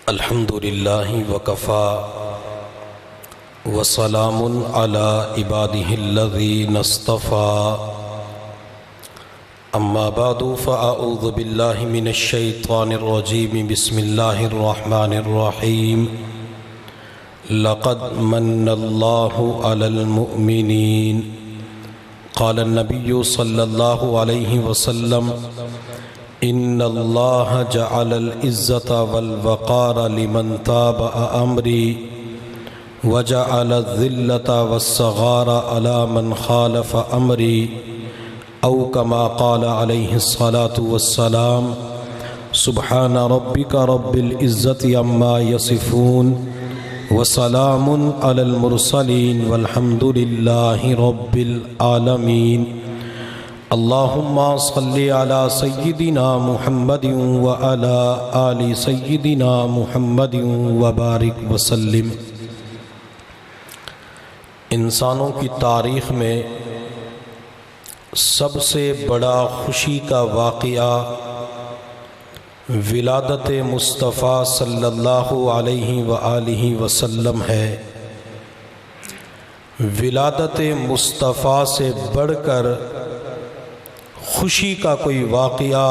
الحمد للہ وکفا وسلام علی عباده الذین اصطفى اما بعد فاعوذ باللہ من الشیطان الرجیم بسم اللہ الرحمن الرحیم لقد من اللہ علی المؤمنین قال النبی صلی اللہ علیہ وسلم ان اللہ جعل العزت والوقار لمن تابع امری وجعل الذلت والصغار على من خالف امری او کما قال علیہ الصلاة والسلام سبحان ربک رب العزت عما یصفون وسلام علی المرسلین والحمد للہ رب العالمین اللہم صلی علی سیدنا محمد وعلی آل سیدنا محمد وبارک وسلم۔ انسانوں کی تاریخ میں سب سے بڑا خوشی کا واقعہ ولادت مصطفیٰ صلی اللہ علیہ وآلہ وسلم ہے۔ ولادت مصطفیٰ سے بڑھ کر خوشی کا کوئی واقعہ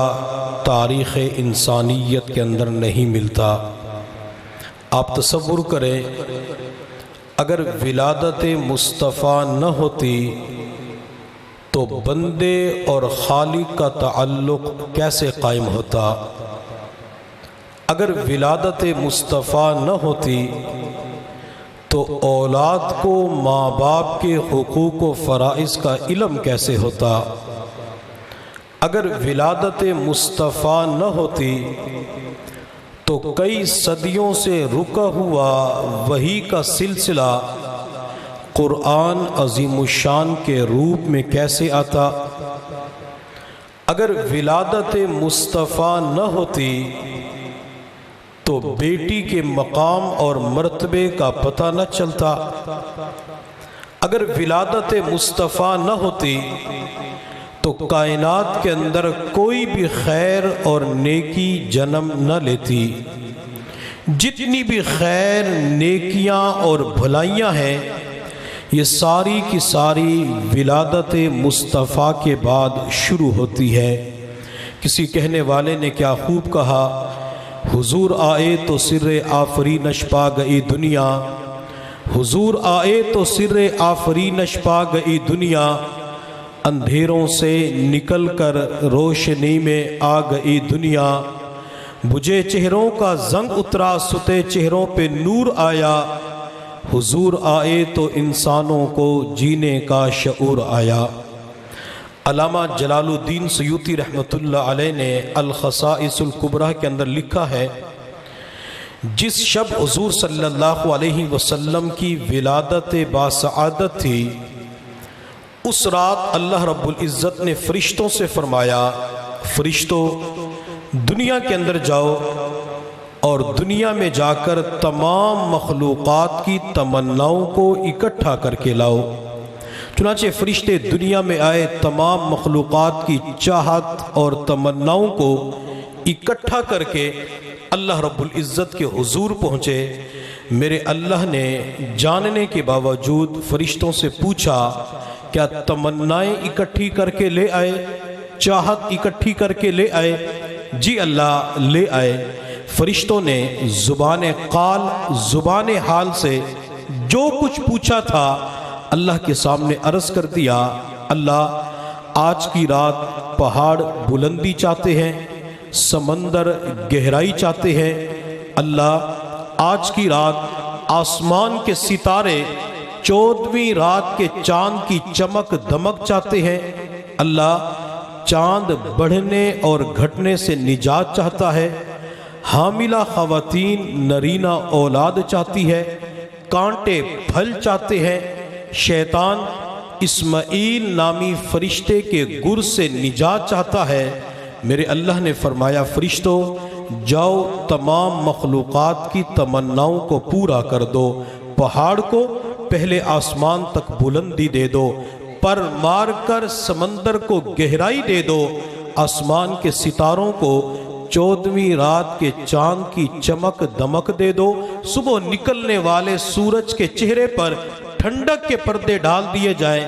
تاریخ انسانیت کے اندر نہیں ملتا۔ آپ تصور کریں اگر ولادت مصطفیٰ نہ ہوتی تو بندے اور خالق کا تعلق کیسے قائم ہوتا؟ اگر ولادت مصطفیٰ نہ ہوتی تو اولاد کو ماں باپ کے حقوق و فرائض کا علم کیسے ہوتا؟ اگر ولادت مصطفیٰ نہ ہوتی تو کئی صدیوں سے رکا ہوا وحی کا سلسلہ قرآن عظیم الشان کے روپ میں کیسے آتا؟ اگر ولادت مصطفیٰ نہ ہوتی تو بیٹی کے مقام اور مرتبے کا پتہ نہ چلتا۔ اگر ولادت مصطفیٰ نہ ہوتی تو کائنات کے اندر کوئی بھی خیر اور نیکی جنم نہ لیتی۔ جتنی بھی خیر، نیکیاں اور بھلائیاں ہیں یہ ساری کی ساری ولادت مصطفیٰ کے بعد شروع ہوتی ہے۔ کسی کہنے والے نے کیا خوب کہا، حضور آئے تو سر آفرینش پا گئی دنیا، حضور آئے تو سر آفرینش پا گئی دنیا، اندھیروں سے نکل کر روشنی میں آ گئی دنیا، بجھے چہروں کا زنگ اترا ستے چہروں پہ نور آیا، حضور آئے تو انسانوں کو جینے کا شعور آیا۔ علامہ جلال الدین سیوطی رحمۃ اللہ علیہ نے الخصائص الکبریٰ کے اندر لکھا ہے، جس شب حضور صلی اللہ علیہ وسلم کی ولادت باسعادت تھی اس رات اللہ رب العزت نے فرشتوں سے فرمایا، فرشتوں دنیا کے اندر جاؤ اور دنیا میں جا کر تمام مخلوقات کی تمناؤں کو اکٹھا کر کے لاؤ۔ چنانچہ فرشتے دنیا میں آئے، تمام مخلوقات کی چاہت اور تمناؤں کو اکٹھا کر کے اللہ رب العزت کے حضور پہنچے۔ میرے اللہ نے جاننے کے باوجود فرشتوں سے پوچھا، کیا تمنائیں اکٹھی کر کے لے آئے، چاہت اکٹھی کر کے لے آئے؟ جی اللہ لے آئے۔ فرشتوں نے زبان قال، زبان حال سے جو کچھ پوچھا تھا اللہ کے سامنے عرض کر دیا۔ اللہ آج کی رات پہاڑ بلندی چاہتے ہیں، سمندر گہرائی چاہتے ہیں، اللہ آج کی رات آسمان کے ستارے 14ویں رات کے چاند کی چمک دمک چاہتے ہیں، اللہ چاند بڑھنے اور گھٹنے سے نجات چاہتا ہے، حاملہ خواتین نرینہ اولاد چاہتی ہے، کانٹے پھل چاہتے ہیں، شیطان اسماعیل نامی فرشتے کے گر سے نجات چاہتا ہے۔ میرے اللہ نے فرمایا، فرشتوں جاؤ تمام مخلوقات کی تمناؤں کو پورا کر دو، پہاڑ کو پہلے آسمان تک بلندی دے دو، پر مار کر سمندر کو گہرائی دے دو، آسمان کے ستاروں کو 14ویں رات کے چاند کی چمک دمک دے دو، صبح نکلنے والے سورج کے چہرے پر ٹھنڈک کے پردے ڈال دیے جائیں،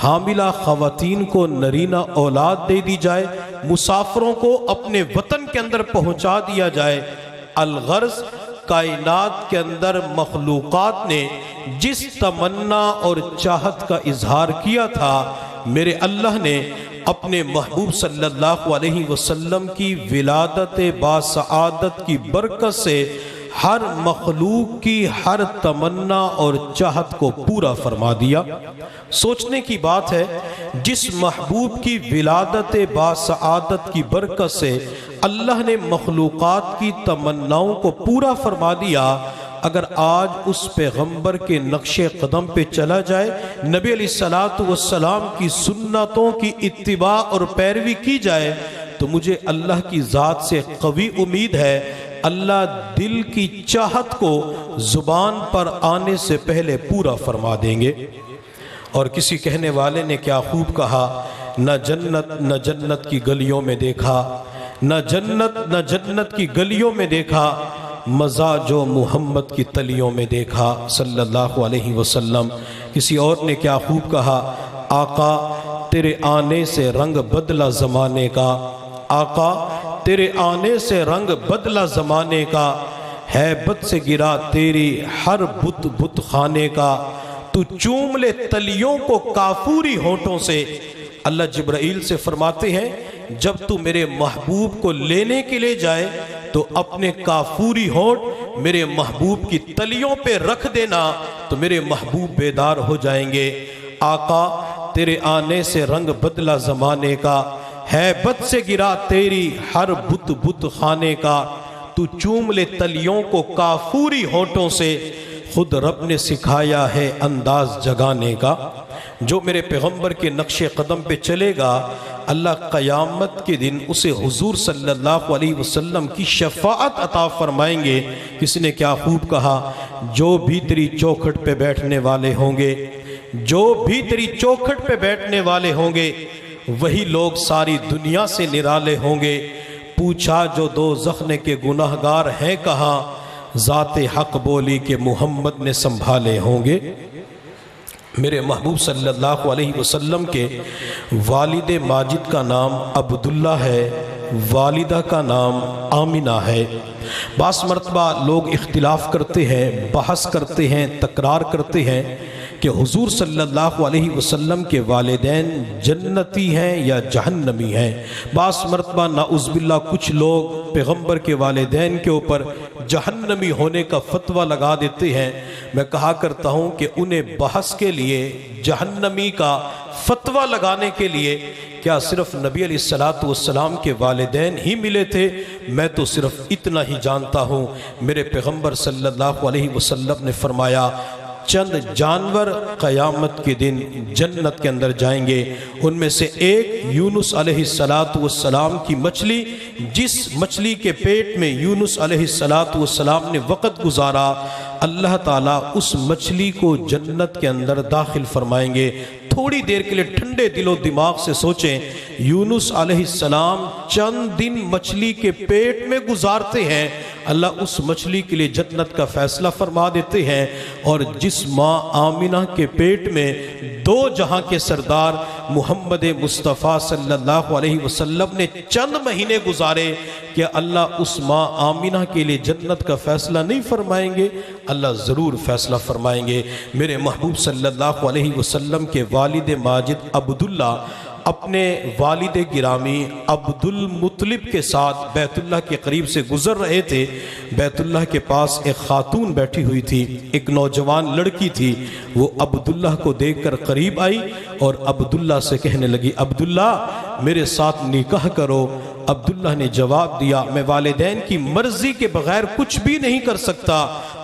حاملہ خواتین کو نرینہ اولاد دے دی جائے، مسافروں کو اپنے وطن کے اندر پہنچا دیا جائے۔ الغرض کائنات کے اندر مخلوقات نے جس تمنا اور چاہت کا اظہار کیا تھا، میرے اللہ نے اپنے محبوب صلی اللہ علیہ وسلم کی ولادت باسعادت کی برکت سے ہر مخلوق کی ہر تمنا اور چاہت کو پورا فرما دیا۔ سوچنے کی بات ہے، جس محبوب کی ولادت باسعادت کی برکت سے اللہ نے مخلوقات کی تمناؤں کو پورا فرما دیا، اگر آج اس پیغمبر کے نقش قدم پہ چلا جائے، نبی علیہ السلام کی سنتوں کی اتباع اور پیروی کی جائے، تو مجھے اللہ کی ذات سے قوی امید ہے اللہ دل کی چاہت کو زبان پر آنے سے پہلے پورا فرما دیں گے۔ اور کسی کہنے والے نے کیا خوب کہا، نہ جنت کی گلیوں میں دیکھا، نہ جنت کی گلیوں میں دیکھا، مزہ جو محمد کی تلیوں میں دیکھا صلی اللہ علیہ وسلم۔ کسی اور نے کیا خوب کہا، آقا تیرے آنے سے رنگ بدلا زمانے کا، آقا تیرے آنے سے رنگ بدلا زمانے کا، ہیبت سے گرا تیری ہر بت خانے کا، تو چوم لے تلیوں کو کافوری ہونٹوں سے۔ اللہ جبرائیل سے فرماتے ہیں جب تو میرے محبوب کو لینے کے لیے جائے تو اپنے کافوری ہونٹ میرے محبوب کی تلیوں پہ رکھ دینا، تو میرے محبوب بیدار ہو جائیں گے۔ آقا تیرے آنے سے رنگ بدلا زمانے کا، ہیبت سے گرا تیری ہر بت خانے کا، تو چوم لے تلیوں کو کافوری ہونٹوں سے، خود رب نے سکھایا ہے انداز جگانے کا۔ جو میرے پیغمبر کے نقش قدم پہ چلے گا، اللہ قیامت کے دن اسے حضور صلی اللہ علیہ وسلم کی شفاعت عطا فرمائیں گے۔ کسی نے کیا خوب کہا، جو بھی تیری چوکھٹ پہ بیٹھنے والے ہوں گے، جو بھی تیری چوکھٹ پہ بیٹھنے والے ہوں گے، وہی لوگ ساری دنیا سے نرالے ہوں گے۔ پوچھا جو دوزخ کے گناہگار ہیں کہاں، ذات حق بولی کہ محمد نے سنبھالے ہوں گے۔ میرے محبوب صلی اللہ علیہ وسلم کے والد ماجد کا نام عبداللہ ہے، والدہ کا نام آمنہ ہے۔ بعض مرتبہ لوگ اختلاف کرتے ہیں، بحث کرتے ہیں، تکرار کرتے ہیں کہ حضور صلی اللہ علیہ وسلم کے والدین جنتی ہیں یا جہنمی ہیں۔ بعض مرتبہ نعوذ باللہ کچھ لوگ پیغمبر کے والدین کے اوپر جہنمی ہونے کا فتویٰ لگا دیتے ہیں۔ میں کہا کرتا ہوں کہ انہیں بحث کے لیے جہنمی کا فتویٰ لگانے کے لیے کیا صرف نبی علیہ السلام کے والدین ہی ملے تھے؟ میں تو صرف اتنا ہی جانتا ہوں، میرے پیغمبر صلی اللہ علیہ وسلم نے فرمایا چند جانور قیامت کے دن جنت کے اندر جائیں گے، ان میں سے ایک یونس علیہ السلام کی مچھلی، جس مچھلی کے پیٹ میں یونس علیہ السلام نے وقت گزارا، اللہ تعالیٰ اس مچھلی کو جنت کے اندر داخل فرمائیں گے۔ تھوڑی دیر کے لیے ٹھنڈے دل و دماغ سے سوچیں، یونس علیہ السلام چند دن مچھلی کے پیٹ میں گزارتے ہیں، اللہ اس مچھلی کے لیے جنت کا فیصلہ فرما دیتے ہیں، اور جس ماں آمنہ کے پیٹ میں دو جہاں کے سردار محمد مصطفیٰ صلی اللہ علیہ وسلم نے چند مہینے گزارے، کہ اللہ اس ماں آمنہ کے لیے جنت کا فیصلہ نہیں فرمائیں گے؟ اللہ ضرور فیصلہ فرمائیں گے۔ میرے محبوب صلی اللہ علیہ وسلم کے والد ماجد عبداللہ اپنے والد گرامی عبد المطلب کے ساتھ بیت اللہ کے قریب سے گزر رہے تھے۔ بیت اللہ کے پاس ایک خاتون بیٹھی ہوئی تھی، ایک نوجوان لڑکی تھی، وہ عبداللہ کو دیکھ کر قریب آئی اور عبداللہ سے کہنے لگی، عبداللہ میرے ساتھ نکاح کرو۔ عبداللہ نے جواب دیا، میں والدین کی مرضی کے بغیر کچھ بھی نہیں کر سکتا،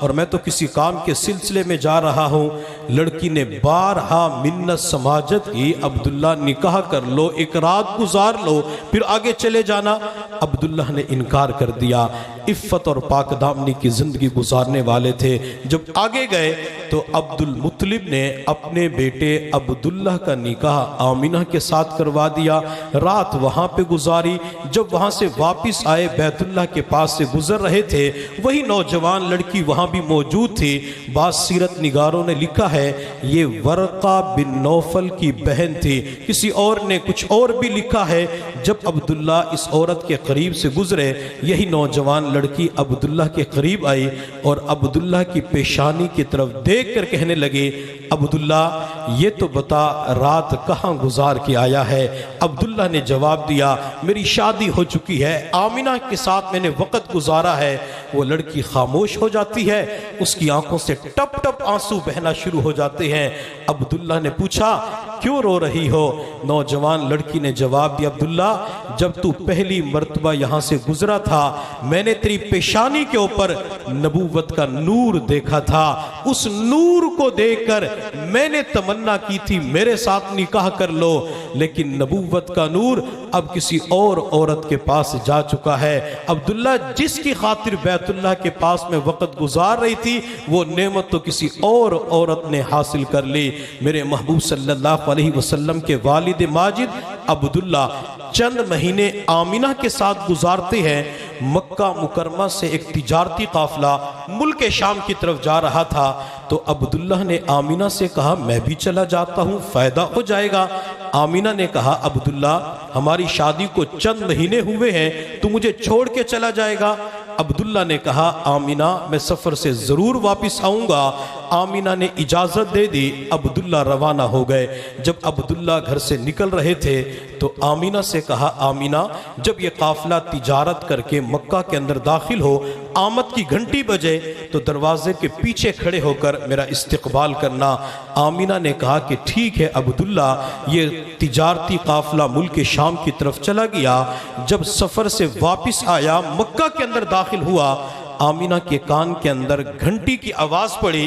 اور میں تو کسی کام کے سلسلے میں جا رہا ہوں۔ لڑکی نے بارہا منت سماجت کی، عبداللہ نکاح کر لو، ایک رات گزار لو، پھر آگے چلے جانا۔ عبداللہ نے انکار کر دیا۔ عفت اور پاک دامنی کی زندگی گزارنے والے تھے۔ جب آگے گئے تو عبد المطلب نے اپنے بیٹے عبداللہ کا نکاح آمینہ کے ساتھ کروا دیا، رات وہاں پہ گزاری۔ جب وہاں سے واپس آئے، بیت اللہ کے پاس سے گزر رہے تھے، وہی نوجوان لڑکی وہاں بھی موجود تھی۔ بعض سیرت نگاروں نے لکھا ہے یہ ورقہ بن نوفل کی بہن تھی، کسی اور نے کچھ اور بھی لکھا ہے۔ جب عبداللہ اس عورت کے قریب سے گزرے، یہی نوجوان لڑکی عبداللہ کے قریب آئی اور عبداللہ کی پیشانی کی طرف دیکھ کر کہنے لگی، عبداللہ یہ تو بتا رات کہاں گزار کے آیا ہے؟ عبداللہ نے جواب دیا، میری شادی ہو چکی ہے، آمینہ کے ساتھ میں نے وقت گزارا ہے۔ وہ لڑکی خاموش ہو جاتی ہے، اس کی آنکھوں سے ٹپ ٹپ آنسو بہنا شروع ہو جاتے ہیں۔ عبداللہ نے پوچھا کیوں رو رہی ہو؟ نوجوان لڑکی نے جواب دیا، عبداللہ جب تو پہلی مرتبہ یہاں سے گزرا تھا، میں نے تیری پیشانی کے اوپر نبوت کا نور دیکھا تھا، اس نور کو دیکھ کر میں نے تمنا کی تھی میرے ساتھ نکاح کر لو، لیکن نبوت کا نور اب کسی اور عورت کے پاس جا چکا ہے۔ عبداللہ جس کی خاطر بیت اللہ کے پاس میں وقت گزار رہی تھی، وہ نعمت تو کسی اور عورت نے حاصل کر لی۔ میرے محبوب صلی اللہ علیہ وسلم کے والد ماجد عبداللہ چند مہینے آمینہ کے ساتھ گزارتے ہیں۔ مکہ مکرمہ سے ایک تجارتی قافلہ ملک شام کی طرف جا رہا تھا، تو عبداللہ نے آمینہ سے کہا میں بھی چلا جاتا ہوں، فائدہ ہو جائے گا۔ آمینہ نے کہا عبداللہ ہماری شادی کو چند مہینے ہوئے ہیں، تو مجھے چھوڑ کے چلا جائے گا؟ عبداللہ نے کہا آمینہ میں سفر سے ضرور واپس آؤں گا۔ آمینہ نے اجازت دے دی، عبداللہ روانہ ہو گئے۔ جب عبداللہ گھر سے نکل رہے تھے تو آمینہ سے کہا آمینہ جب یہ قافلہ تجارت کر کے مکہ کے اندر داخل ہو، آمد کی گھنٹی بجے تو دروازے کے پیچھے کھڑے ہو کر میرا استقبال کرنا۔ آمینہ نے کہا کہ ٹھیک ہے عبداللہ۔ یہ تجارتی قافلہ ملک شام کی طرف چلا گیا۔ جب سفر سے واپس آیا، مکہ کے اندر داخل ہوا، آمینہ کے کان کے اندر گھنٹی کی آواز پڑی،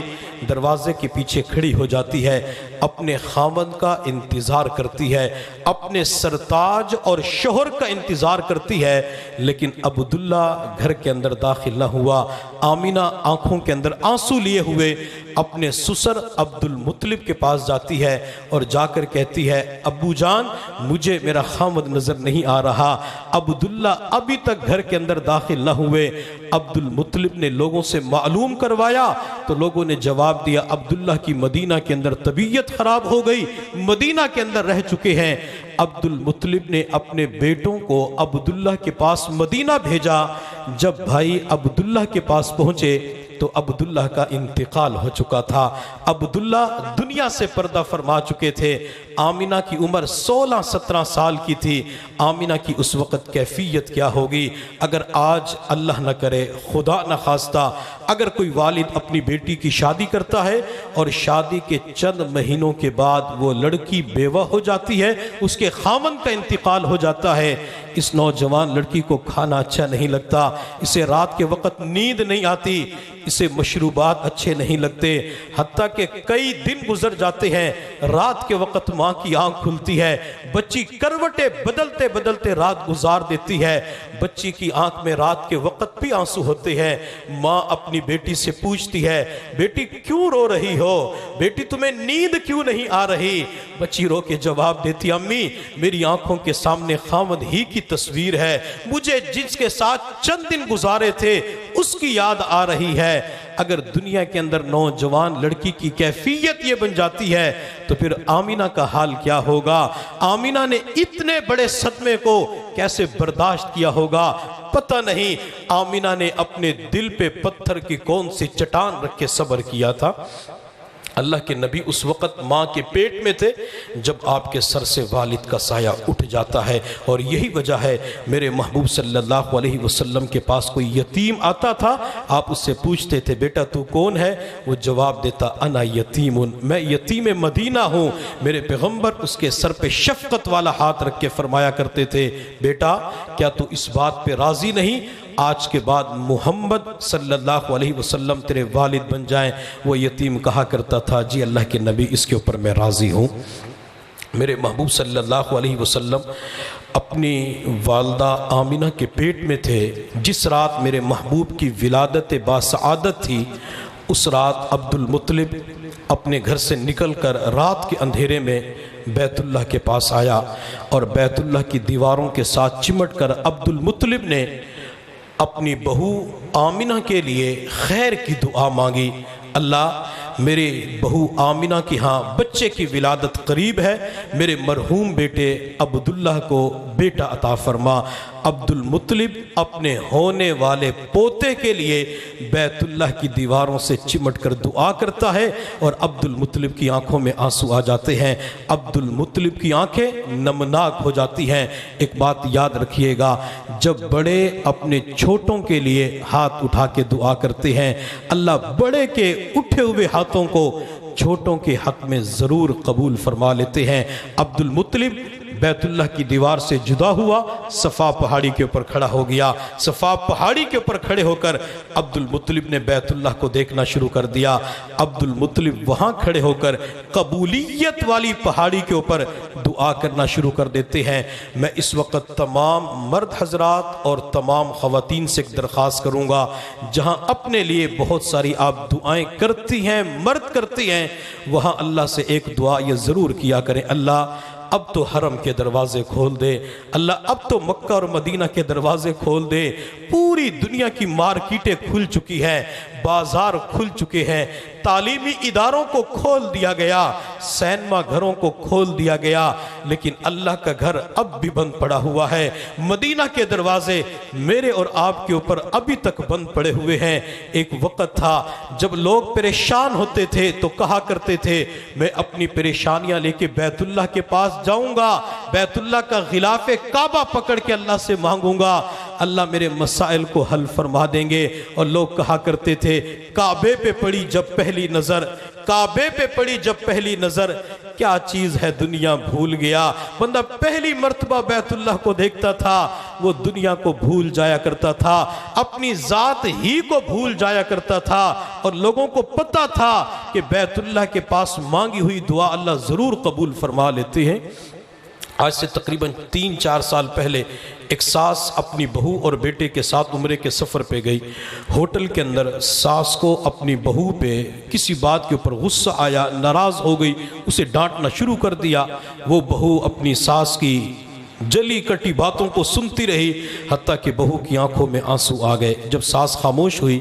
دروازے کے پیچھے کھڑی ہو جاتی ہے، اپنے خاوند کا انتظار کرتی ہے، اپنے سرتاج اور شوہر کا انتظار کرتی ہے، لیکن عبداللہ گھر کے اندر داخل نہ ہوا۔ آمینہ آنکھوں کے اندر آنسو لیے ہوئے اپنے سسر عبد المطلب کے پاس جاتی ہے اور جا کر کہتی ہے ابو جان مجھے میرا خاوند نظر نہیں آ رہا۔ عبداللہ ابھی تک گھر کے اندر داخل نہ ہوئے۔ عبد المطلب نے لوگوں سے معلوم کروایا تو لوگوں نے جواب دیا عبداللہ کی مدینہ کے اندر طبیعت خراب ہو گئی، مدینہ کے اندر رہ چکے ہیں۔ عبد المطلب نے اپنے بیٹوں کو عبداللہ کے پاس مدینہ بھیجا۔ جب بھائی عبداللہ کے پاس پہنچے تو عبداللہ کا انتقال ہو چکا تھا۔ عبداللہ دنیا سے پردہ فرما چکے تھے۔ آمینہ کی عمر 16-17 سال کی تھی۔ آمینہ کی اس وقت کیفیت کیا ہوگی؟ اگر آج اللہ نہ کرے، خدا نہ خواستہ، اگر کوئی والد اپنی بیٹی کی شادی کرتا ہے اور شادی کے چند مہینوں کے بعد وہ لڑکی بیوہ ہو جاتی ہے، اس کے خاوند کا انتقال ہو جاتا ہے، اس نوجوان لڑکی کو کھانا اچھا نہیں لگتا، اسے رات کے وقت نیند نہیں آتی، اسے مشروبات اچھے نہیں لگتے، حتیٰ کہ کئی دن گزر جاتے ہیں، رات کے وقت ماں کی آنکھ کھلتی ہے، بچی کروٹیں بدلتے بدلتے رات گزار دیتی ہے، بچی کی آنکھ میں رات کے وقت بھی آنسو ہوتے ہیں۔ ماں اپنی بیٹی سے پوچھتی ہے بیٹی کیوں رو رہی ہو؟ بیٹی تمہیں نیند کیوں نہیں آ رہی؟ بچی رو کے جواب دیتی امی میری آنکھوں کے سامنے خاوند ہی کی تصویر ہے، مجھے جس کے ساتھ چند دن گزارے تھے اس کی یاد آ رہی ہے۔ اگر دنیا کے اندر نوجوان لڑکی کی کیفیت یہ بن جاتی ہے تو پھر آمینہ کا حال کیا ہوگا؟ آمینہ نے اتنے بڑے صدمے کو کیسے برداشت کیا ہوگا؟ پتہ نہیں آمینہ نے اپنے دل پہ پتھر کی کون سی چٹان رکھ کے صبر کیا تھا۔ اللہ کے نبی اس وقت ماں کے پیٹ میں تھے جب آپ کے سر سے والد کا سایہ اٹھ جاتا ہے، اور یہی وجہ ہے میرے محبوب صلی اللہ علیہ وسلم کے پاس کوئی یتیم آتا تھا، آپ اس سے پوچھتے تھے بیٹا تو کون ہے؟ وہ جواب دیتا انا یتیم، میں یتیم مدینہ ہوں۔ میرے پیغمبر اس کے سر پہ شفقت والا ہاتھ رکھ کے فرمایا کرتے تھے بیٹا کیا تو اس بات پہ راضی نہیں آج کے بعد محمد صلی اللہ علیہ وسلم تیرے والد بن جائیں؟ وہ یتیم کہا کرتا تھا جی اللہ کے نبی اس کے اوپر میں راضی ہوں۔ میرے محبوب صلی اللہ علیہ وسلم اپنی والدہ آمینہ کے پیٹ میں تھے، جس رات میرے محبوب کی ولادت باسعادت تھی، اس رات عبد المطلب اپنے گھر سے نکل کر رات کے اندھیرے میں بیت اللہ کے پاس آیا اور بیت اللہ کی دیواروں کے ساتھ چمٹ کر عبد المطلب نے اپنی بہو آمینہ کے لیے خیر کی دعا مانگی۔ اللہ، میرے بہو آمینہ کی ہاں بچے کی ولادت قریب ہے، میرے مرحوم بیٹے عبداللہ کو بیٹا عطا فرما۔ عبد المطلب اپنے ہونے والے پوتے کے لیے بیت اللہ کی دیواروں سے چمٹ کر دعا کرتا ہے اور عبد المطلب کی آنکھوں میں آنسو آ جاتے ہیں، عبد المطلب کی آنکھیں نمناک ہو جاتی ہیں۔ ایک بات یاد رکھیے گا، جب بڑے اپنے چھوٹوں کے لیے ہاتھ اٹھا کے دعا کرتے ہیں، اللہ بڑے کے اٹھے ہوئے ہاتھوں کو چھوٹوں کے حق میں ضرور قبول فرما لیتے ہیں۔ عبد المطلب بیت اللہ کی دیوار سے جدا ہوا، صفا پہاڑی کے اوپر کھڑا ہو گیا۔ صفا پہاڑی کے اوپر کھڑے ہو کر عبد المطلب نے بیت اللہ کو دیکھنا شروع کر دیا۔ عبد المطلب وہاں کھڑے ہو کر قبولیت والی پہاڑی کے اوپر دعا کرنا شروع کر دیتے ہیں۔ میں اس وقت تمام مرد حضرات اور تمام خواتین سے ایک درخواست کروں گا، جہاں اپنے لیے بہت ساری آپ دعائیں کرتی ہیں، مرد کرتی ہیں، وہاں اللہ سے ایک دعا یہ ضرور کیا کریں، اللہ اب تو حرم کے دروازے کھول دے، اللہ اب تو مکہ اور مدینہ کے دروازے کھول دے۔ پوری دنیا کی مارکیٹیں کھل چکی ہیں، بازار کھل چکے ہیں، تعلیمی اداروں کو کھول دیا گیا، سینما گھروں کو کھول دیا گیا، لیکن اللہ کا گھر اب بھی بند پڑا ہوا ہے۔ مدینہ کے دروازے میرے اور آپ کے اوپر ابھی تک بند پڑے ہوئے ہیں۔ ایک وقت تھا جب لوگ پریشان ہوتے تھے تو کہا کرتے تھے، میں اپنی پریشانیاں لے کے بیت اللہ کے پاس جاؤں گا، بیت اللہ کا غلاف کعبہ پکڑ کے اللہ سے مانگوں گا، اللہ میرے مسائل کو حل فرما دیں گے۔ اور لوگ کہا کرتے تھے، کعبے پہ پڑی جب پہلی نظر، کعبے پہ پڑی جب پہلی نظر، کیا چیز ہے دنیا بھول گیا۔ بندہ پہلی مرتبہ بیت اللہ کو دیکھتا تھا، وہ دنیا کو بھول جایا کرتا تھا، اپنی ذات ہی کو بھول جایا کرتا تھا، اور لوگوں کو پتا تھا کہ بیت اللہ کے پاس مانگی ہوئی دعا اللہ ضرور قبول فرما لیتے ہیں۔ آج سے تقریباً 3-4 سال پہلے ایک ساس اپنی بہو اور بیٹے کے ساتھ عمرے کے سفر پہ گئی۔ ہوٹل کے اندر ساس کو اپنی بہو پہ کسی بات کے اوپر غصہ آیا، ناراض ہو گئی، اسے ڈانٹنا شروع کر دیا۔ وہ بہو اپنی ساس کی جلی کٹی باتوں کو سنتی رہی، حتیٰ کہ بہو کی آنکھوں میں آنسو آ گئے۔ جب ساس خاموش ہوئی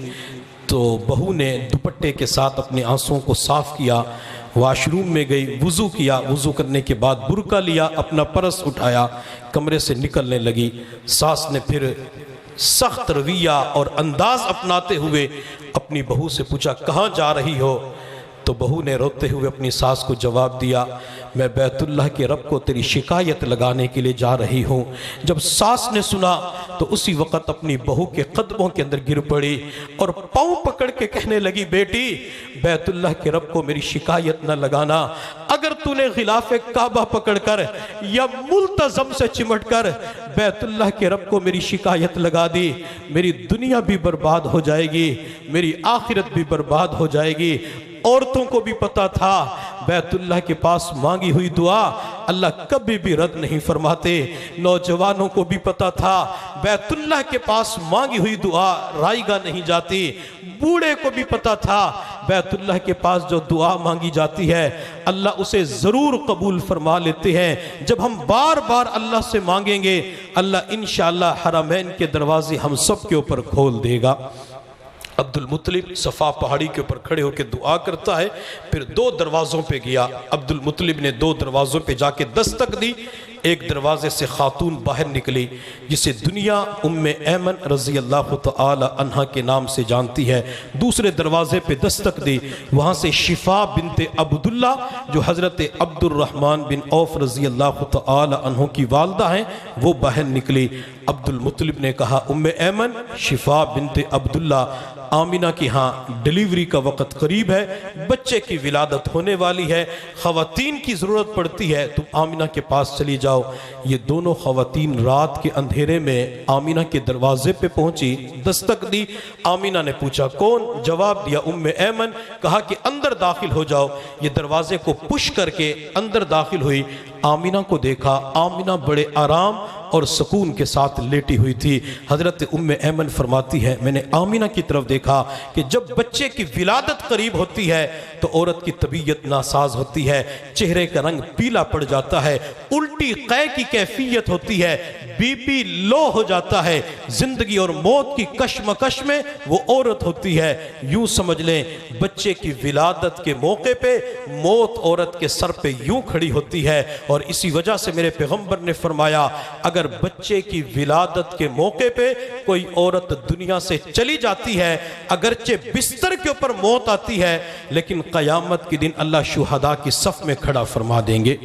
تو بہو نے دوپٹے کے ساتھ اپنے آنسوؤں کو صاف کیا، واش روم میں گئی، وضو کیا، وضو کرنے کے بعد برقع لیا، اپنا پرس اٹھایا، کمرے سے نکلنے لگی۔ ساس نے پھر سخت رویہ اور انداز اپناتے ہوئے اپنی بہو سے پوچھا، کہاں جا رہی ہو؟ تو بہو نے روتے ہوئے اپنی ساس کو جواب دیا، میں بیت اللہ کے رب کو تیری شکایت لگانے کے لیے جا رہی ہوں۔ جب ساس نے سنا تو اسی وقت اپنی بہو کے قدموں کے اندر گر پڑی اور پاؤں پکڑ کے کہنے لگی، بیٹی بیت اللہ کے رب کو میری شکایت نہ لگانا، اگر تو نے غلاف کعبہ پکڑ کر یا ملتزم سے چمٹ کر بیت اللہ کے رب کو میری شکایت لگا دی، میری دنیا بھی برباد ہو جائے گی، میری آخرت بھی برباد ہو جائے گی۔ عورتوں کو بھی پتا تھا بیت اللہ کے پاس مانگی ہوئی دعا اللہ کبھی بھی رد نہیں فرماتے۔ نوجوانوں کو بھی پتا تھا بیت اللہ کے پاس مانگی ہوئی دعا رائے گاہ نہیں جاتی۔ بوڑھے کو بھی پتا تھا بیت اللہ کے پاس جو دعا مانگی جاتی ہے اللہ اسے ضرور قبول فرما لیتے ہیں۔ جب ہم بار بار اللہ سے مانگیں گے، اللہ انشاءاللہ حرمین کے دروازے ہم سب کے اوپر کھول دے گا۔ عبد المطلب صفا پہاڑی کے اوپر کھڑے ہو کے دعا کرتا ہے، پھر 2 دروازوں پہ گیا۔ عبد المطلب نے 2 دروازوں پہ جا کے دستک دی۔ ایک دروازے سے خاتون باہر نکلی جسے دنیا ام ایمن رضی اللہ تعالی عنہ کے نام سے جانتی ہے۔ دوسرے دروازے پہ دستک دی، وہاں سے شفا بنت عبداللہ جو حضرت عبد الرحمن بن عوف رضی اللہ تعالی عنہ کی والدہ ہیں وہ باہر نکلی۔ عبد المطلب نے کہا، ام ایمن، شفا بنت عبداللہ، آمینہ کی ہاں ڈیلیوری کا وقت قریب ہے، بچے کی ولادت ہونے والی ہے، خواتین کی ضرورت پڑتی ہے، تم آمینہ کے پاس چلی جاؤ۔ یہ دونوں خواتین رات کے اندھیرے میں آمینہ کے دروازے پہ پہنچی، دستک دی۔ آمینہ نے پوچھا کون؟ جواب دیا ام ایمن۔ کہا کہ اندر داخل ہو جاؤ۔ یہ دروازے کو پش کر کے اندر داخل ہوئی۔ آمینہ کو دیکھا، آمینہ بڑے آرام اور سکون کے ساتھ لیٹی ہوئی تھی۔ حضرت ام ایمن فرماتی ہے میں نے آمینہ کی طرف دیکھا کہ جب بچے کی ولادت قریب ہوتی ہے تو عورت کی طبیعت ناساز ہوتی ہے، چہرے کا رنگ پیلا پڑ جاتا ہے، الٹی قے کی کیفیت ہوتی ہے، بی پی لو ہو جاتا ہے، زندگی اور موت کی کشمکش میں وہ عورت ہوتی ہے۔ یوں سمجھ لیں بچے کی ولادت کے موقع پہ موت عورت کے سر پہ یوں کھڑی ہوتی ہے، اور اسی وجہ سے میرے پیغمبر نے فرمایا اگر بچے کی ولادت کے موقع پہ کوئی عورت دنیا سے چلی جاتی ہے، اگرچہ بستر کے اوپر موت آتی ہے، لیکن قیامت کے دن اللہ شہداء کی صف میں کھڑا فرما دیں گے۔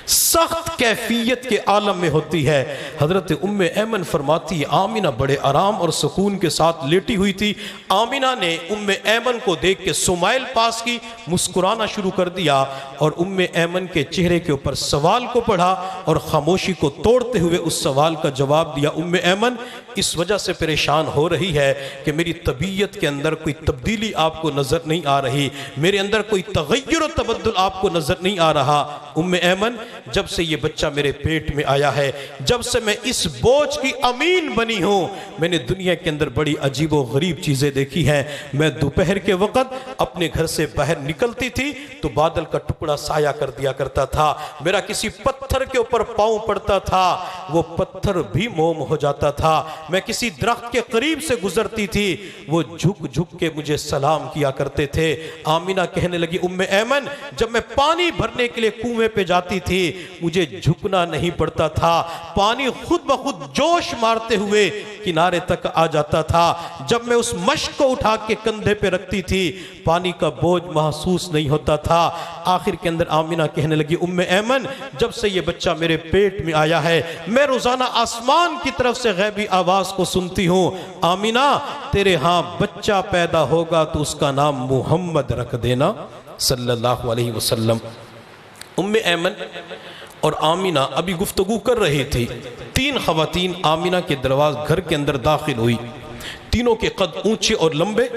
سخت کیفیت کے عالم میں ہوتی ہے۔ حضرت ام ایمن فرماتی آمینہ بڑے آرام اور سکون کے ساتھ لیٹی ہوئی تھی۔ آمینہ نے ام ایمن کو دیکھ کے سمائل پاس کی، مسکرانا شروع کر دیا، اور ام ایمن کے چہرے کے اوپر سوال کو پڑھا اور خاموشی کو توڑتے ہوئے اس سوال کا جواب دیا۔ ام ایمن اس وجہ سے پریشان ہو رہی ہے کہ میری طبیعت کے اندر کوئی تبدیلی آپ کو نظر نہیں آ رہی، میرے اندر کوئی تغیر و تبدل آپ کو نظر نہیں آ رہا۔ ام ایمن جب سے یہ بچہ میرے پیٹ میں آیا ہے، جب سے میں اس بوجھ کی امین بنی ہوں، میں نے دنیا کے اندر بڑی عجیب و غریب چیزیں دیکھی ہیں۔ میں دوپہر کے وقت اپنے گھر سے باہر نکلتی تھی تو بادل کا ٹکڑا سایہ کر دیا کرتا تھا، میرا کسی پتھر کے اوپر پاؤں پڑتا تھا، وہ پتھر بھی موم ہو جاتا تھا۔ میں کسی درخت کے قریب سے گزرتی تھی، وہ جھک جھک کے مجھے سلام کیا کرتے تھے۔ آمینہ کہنے لگی ام ایمن جب میں پانی بھرنے کے لیے کنویں پہ جاتی تھی مجھے جھکنا نہیں پڑتا تھا، پانی خود بخود جوش مارتے ہوئے کنارے تک آ جاتا تھا۔ جب میں اس مشک کو اٹھا کے کندھے پہ رکھتی تھی پانی کا بوجھ محسوس نہیں ہوتا تھا۔ آخر کے اندر آمینہ کہنے لگی ام ایمن جب سے یہ بچہ میرے پیٹ میں آیا ہے میں روزانہ آسمان کی طرف سے غیبی آواز کو سنتی ہوں، آمینہ تیرے ہاں بچہ پیدا ہوگا تو اس کا نام محمد رکھ دینا صلی اللہ علیہ وسلم۔ ام ایمن اور آمینہ ابھی گفتگو کر رہی تھی، تین خواتین آمینہ کے گھر کے اندر داخل ہوئی، تینوں کے قد اونچے اور لمبے۔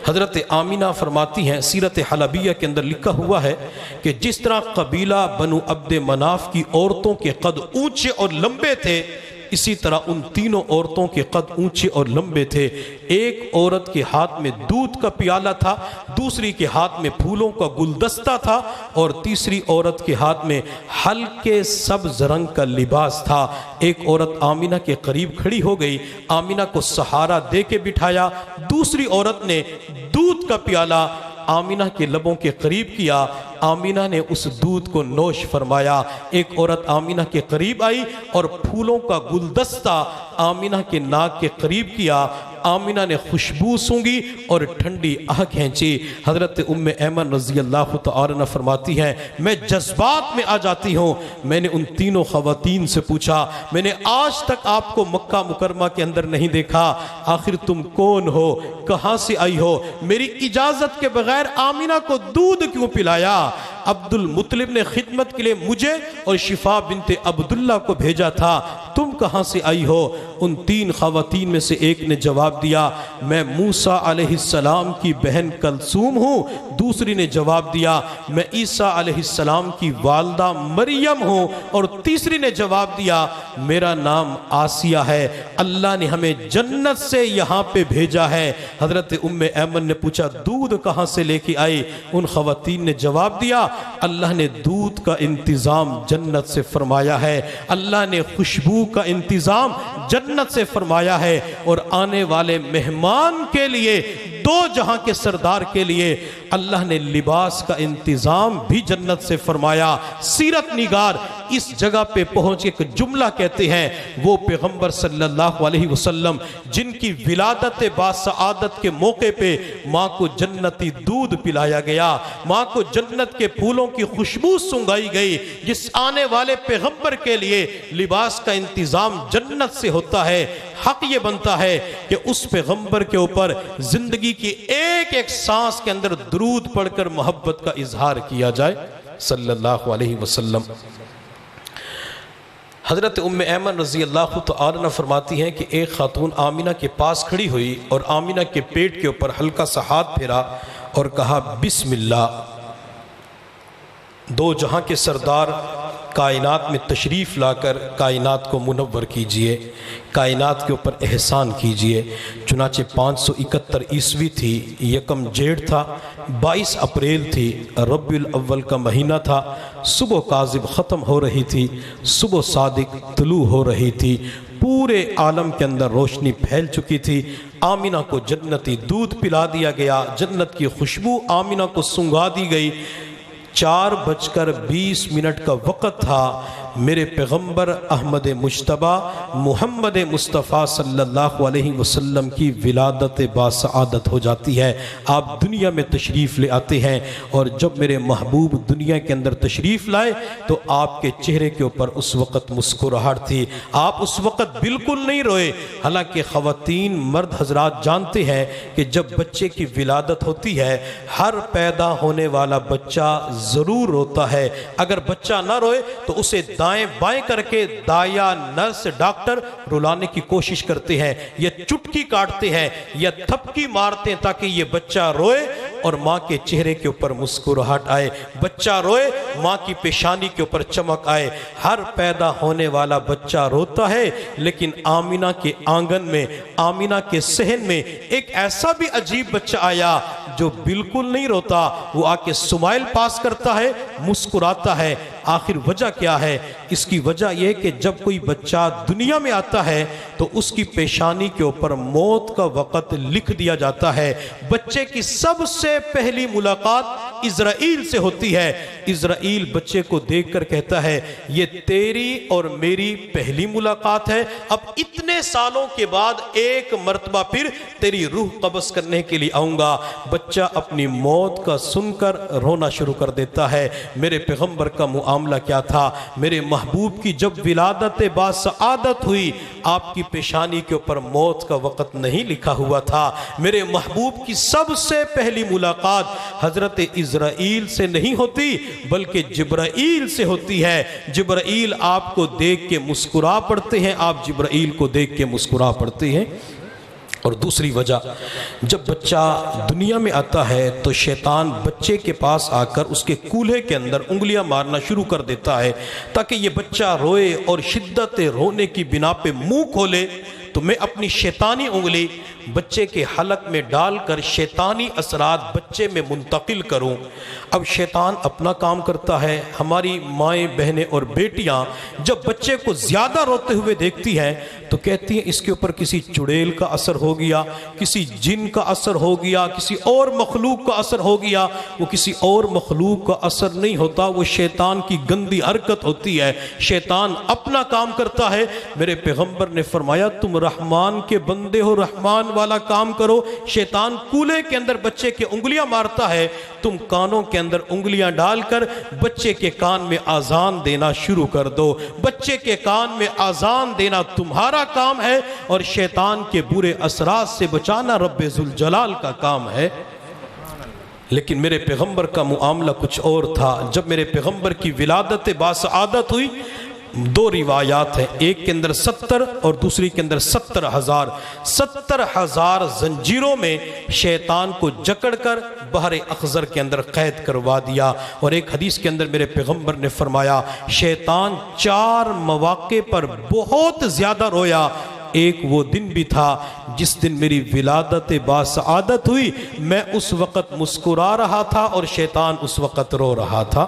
حضرت آمینہ فرماتی ہیں سیرت حلبیہ کے اندر لکھا ہوا ہے کہ جس طرح قبیلہ بنو عبد مناف کی عورتوں کے قد اونچے اور لمبے تھے، اسی طرح ان تینوں عورتوں کے قد اونچے اور لمبے تھے۔ ایک عورت کے ہاتھ میں دودھ کا پیالہ تھا، دوسری کے ہاتھ میں پھولوں کا گلدستہ تھا، اور تیسری عورت کے ہاتھ میں ہلکے سبز رنگ کا لباس تھا۔ ایک عورت آمینہ کے قریب کھڑی ہو گئی، آمینہ کو سہارا دے کے بٹھایا، دوسری عورت نے دودھ کا پیالہ آمینہ کے لبوں کے قریب کیا، آمینہ نے اس دودھ کو نوش فرمایا۔ ایک عورت آمینہ کے قریب آئی اور پھولوں کا گلدستہ آمینہ کے ناک کے قریب کیا، آمینہ نے خوشبو سونگی اور ٹھنڈی آہ کھینچی۔ حضرت ام ایمن رضی اللہ تعالی عنہ فرماتی ہیں میں جذبات میں آ جاتی ہوں۔ میں نے ان تینوں خواتین سے پوچھا میں نے آج تک آپ کو مکہ مکرمہ کے اندر نہیں دیکھا، آخر تم کون ہو، کہاں سے آئی ہو، میری اجازت کے بغیر آمینہ کو دودھ کیوں پلایا؟ عبد المطلب نے خدمت کے لیے مجھے اور شفا بنت عبداللہ کو بھیجا تھا، تم کہاں سے آئی ہو؟ ان تین خواتین میں سے ایک نے جواب دیا میں موسیٰ علیہ السلام کی بہن کلثوم ہوں، دوسری نے جواب دیا میں عیسیٰ علیہ السلام کی والدہ مریم ہوں، اور تیسری نے جواب دیا میرا نام آسیہ ہے، اللہ نے ہمیں جنت سے یہاں پہ بھیجا ہے۔ حضرت ام ایمن نے پوچھا دودھ کہاں سے لے کے آئی؟ ان خواتین نے جواب دیا اللہ نے دودھ کا انتظام جنت سے فرمایا ہے، اللہ نے خوشبو کا انتظام جنت سے فرمایا ہے، اور آنے والے مہمان کے لیے دو جہاں کے سردار کے لیے اللہ نے لباس کا انتظام بھی جنت سے فرمایا۔ سیرت نگار اس جگہ پہ پہنچ ایک جملہ کہتے ہیں وہ پیغمبر صلی اللہ علیہ وسلم جن کی ولادت باسعادت کے موقع پہ ماں کو جنتی دودھ پلایا گیا، ماں کو جنت کے پھولوں کی خوشبو سنگائی گئی، جس آنے والے پیغمبر کے لیے لباس کا انتظام جنت سے ہوتا ہے، حق یہ بنتا ہے کہ اس پیغمبر کے اوپر زندگی کی ایک ایک سانس کے اندر درود پڑھ کر محبت کا اظہار کیا جائے صلی اللہ علیہ وسلم۔ حضرت ام ایمن رضی اللہ تعالی عنہ فرماتی ہیں کہ ایک خاتون آمینہ کے پاس کھڑی ہوئی اور آمینہ کے پیٹ کے اوپر ہلکا سا ہاتھ پھیرا اور کہا بسم اللہ۔ دو جہاں کے سردار کائنات میں تشریف لا کر کائنات کو منور کیجئے، کائنات کے اوپر احسان کیجئے۔ چنانچہ 571 عیسوی تھی، یکم جیڑھ تھا، 22 اپریل تھی، ربیع الاول کا مہینہ تھا، صبح کاذب ختم ہو رہی تھی، صبح صادق طلوع ہو رہی تھی، پورے عالم کے اندر روشنی پھیل چکی تھی۔ آمینہ کو جنتی دودھ پلا دیا گیا، جنت کی خوشبو آمینہ کو سنگھا دی گئی۔ 4:20 کا وقت تھا، میرے پیغمبر احمد مجتبیٰ محمد مصطفیٰ صلی اللہ علیہ وسلم کی ولادت باسعادت ہو جاتی ہے۔ آپ دنیا میں تشریف لے آتے ہیں، اور جب میرے محبوب دنیا کے اندر تشریف لائے تو آپ کے چہرے کے اوپر اس وقت مسکراہٹ تھی، آپ اس وقت بالکل نہیں روئے۔ حالانکہ خواتین مرد حضرات جانتے ہیں کہ جب بچے کی ولادت ہوتی ہے، ہر پیدا ہونے والا بچہ ضرور روتا ہے۔ اگر بچہ نہ روئے تو اسے دائیں بائیں کر کے دایا، نرس، ڈاکٹر رلانے کی کوشش کرتے ہیں، یا چٹکی کاٹتے ہیں، یا تھپکی مارتے ہیں تاکہ یہ بچہ روئے اور ماں کے چہرے کے اوپر مسکراہٹ آئے، بچہ روئے ماں کی پیشانی کے اوپر چمک آئے۔ ہر پیدا ہونے والا بچہ روتا ہے، لیکن آمینہ کے آنگن میں، آمینہ کے صحن میں ایک ایسا بھی عجیب بچہ آیا جو بالکل نہیں روتا، وہ آ کے سمائل پاس کرتا ہے، مسکراتا ہے۔ آخر وجہ کیا ہے؟ اس کی وجہ یہ کہ جب کوئی بچہ دنیا میں آتا ہے تو اس کی پیشانی کے اوپر موت کا وقت لکھ دیا جاتا ہے۔ بچے کی سب سے پہلی ملاقات اسرائیل سے ہوتی ہے۔ اسرائیل بچے کو دیکھ کر کہتا ہے، یہ تیری اور میری پہلی ملاقات ہے، اب اتنے سالوں کے بعد ایک مرتبہ پھر تیری روح قبض کرنے کے لیے آؤں گا۔ بچہ اپنی موت کا سن کر رونا شروع کر دیتا ہے۔ میرے پیغمبر کا معاملہ کیا تھا؟ میرے محبوب کی جب ولادت باسعادت ہوئی، آپ کی پیشانی کے اوپر موت کا وقت نہیں لکھا ہوا تھا۔ میرے محبوب کی سب سے پہلی ملاقات حضرت اسرائیل سے نہیں ہوتی بلکہ جبرائیل سے ہوتی ہے۔ جبرائیل آپ کو دیکھ کے مسکرا پڑتے ہیں، آپ جبرائیل کو دیکھ کے مسکرا پڑتے ہیں۔ اور دوسری وجہ، جب بچہ دنیا میں آتا ہے تو شیطان بچے کے پاس آ کر اس کے کولہے کے اندر انگلیاں مارنا شروع کر دیتا ہے تاکہ یہ بچہ روئے، اور شدت رونے کی بنا پہ منہ کھولے تو میں اپنی شیطانی انگلی بچے کے حلق میں ڈال کر شیطانی اثرات بچے میں منتقل کروں۔ اب شیطان اپنا کام کرتا ہے۔ ہماری مائیں، بہنیں اور بیٹیاں جب بچے کو زیادہ روتے ہوئے دیکھتی ہیں تو کہتی ہیں اس کے اوپر کسی چڑیل کا اثر ہو گیا، کسی جن کا اثر ہو گیا، کسی اور مخلوق کا اثر ہو گیا۔ وہ کسی اور مخلوق کا اثر نہیں ہوتا، وہ شیطان کی گندی حرکت ہوتی ہے۔ شیطان اپنا کام کرتا ہے۔ میرے پیغمبر نے فرمایا، تم رحمان کے بندے ہو، رحمان والا کام کرو۔ شیطان کولے کے اندر بچے کے انگلیاں مارتا ہے، تم کانوں کے اندر انگلیاں ڈال کر بچے کے کان میں آذان دینا شروع کر دو۔ بچے کے کان میں آذان دینا تمہارا کام ہے، اور شیطان کے برے اثرات سے بچانا رب ذوالجلال کا کام ہے۔ لیکن میرے پیغمبر کا معاملہ کچھ اور تھا۔ جب میرے پیغمبر کی ولادت باسعادت ہوئی، دو روایات ہیں، ایک کے اندر 70 اور دوسری کے اندر 70,000 70,000 زنجیروں میں شیطان کو جکڑ کر بحر اخضر کے اندر قید کروا دیا۔ اور ایک حدیث کے اندر میرے پیغمبر نے فرمایا، شیطان 4 مواقع پر بہت زیادہ رویا۔ ایک وہ دن بھی تھا جس دن میری ولادت باسعادت ہوئی، میں اس وقت مسکرا رہا تھا اور شیطان اس وقت رو رہا تھا۔